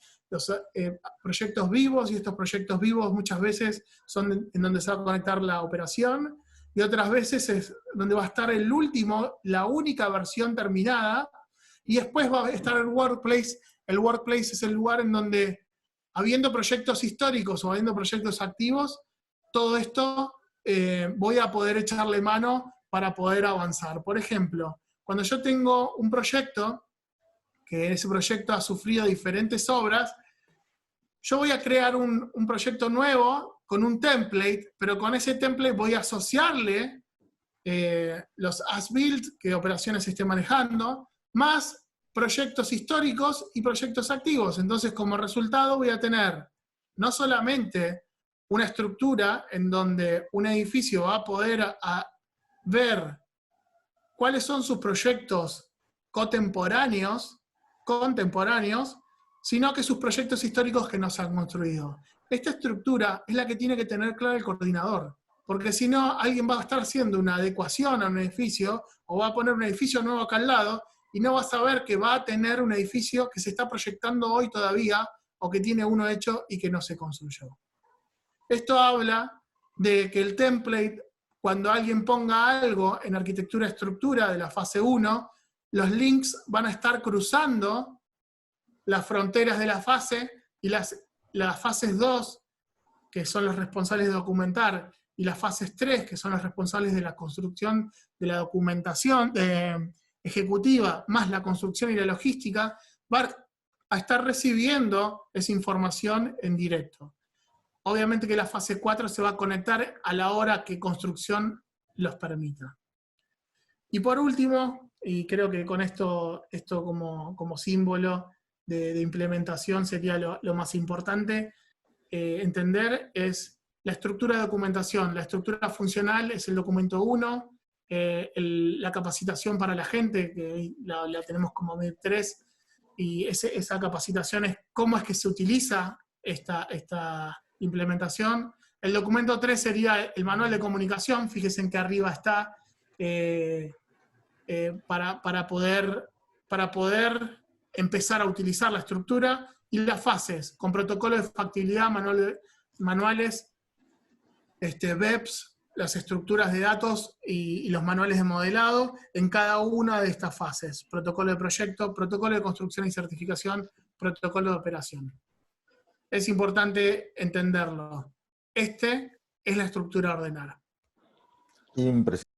proyectos vivos, y estos proyectos vivos muchas veces son en donde se va a conectar la operación, y otras veces es donde va a estar la única versión terminada, y después va a estar el workplace. El workplace es el lugar en donde, habiendo proyectos históricos o habiendo proyectos activos, todo esto voy a poder echarle mano para poder avanzar. Por ejemplo, cuando yo tengo un proyecto, que ese proyecto ha sufrido diferentes obras, yo voy a crear un proyecto nuevo con un template, pero con ese template voy a asociarle los as-built que operaciones esté manejando, más proyectos históricos y proyectos activos. Entonces, como resultado, voy a tener no solamente una estructura en donde un edificio va a poder ver cuáles son sus proyectos contemporáneos, sino que sus proyectos históricos que no se han construido. Esta estructura es la que tiene que tener claro el coordinador, porque si no, alguien va a estar haciendo una adecuación a un edificio, o va a poner un edificio nuevo acá al lado, y no va a saber que va a tener un edificio que se está proyectando hoy todavía, o que tiene uno hecho y que no se construyó. Esto habla de que el template, cuando alguien ponga algo en arquitectura estructura de la fase 1, los links van a estar cruzando las fronteras de la fase, y las fases 2, que son los responsables de documentar y las fases 3, que son los responsables de la construcción de la documentación ejecutiva, más la construcción y la logística, va a estar recibiendo esa información en directo. Obviamente que la fase 4 se va a conectar a la hora que construcción los permita. Y por último, y creo que con esto como símbolo de implementación sería lo más importante, entender es la estructura de documentación. La estructura funcional es el documento 1, la capacitación para la gente, que la tenemos como MIP 3, y esa capacitación es cómo es que se utiliza esta implementación. El documento 3 sería el manual de comunicación, fíjense en que arriba está, para poder empezar a utilizar la estructura, y las fases, con protocolo de factibilidad, manuales, BEPS, las estructuras de datos y los manuales de modelado en cada una de estas fases. Protocolo de proyecto, protocolo de construcción y certificación, protocolo de operación. Es importante entenderlo. Es la estructura a ordenar. Impresionante.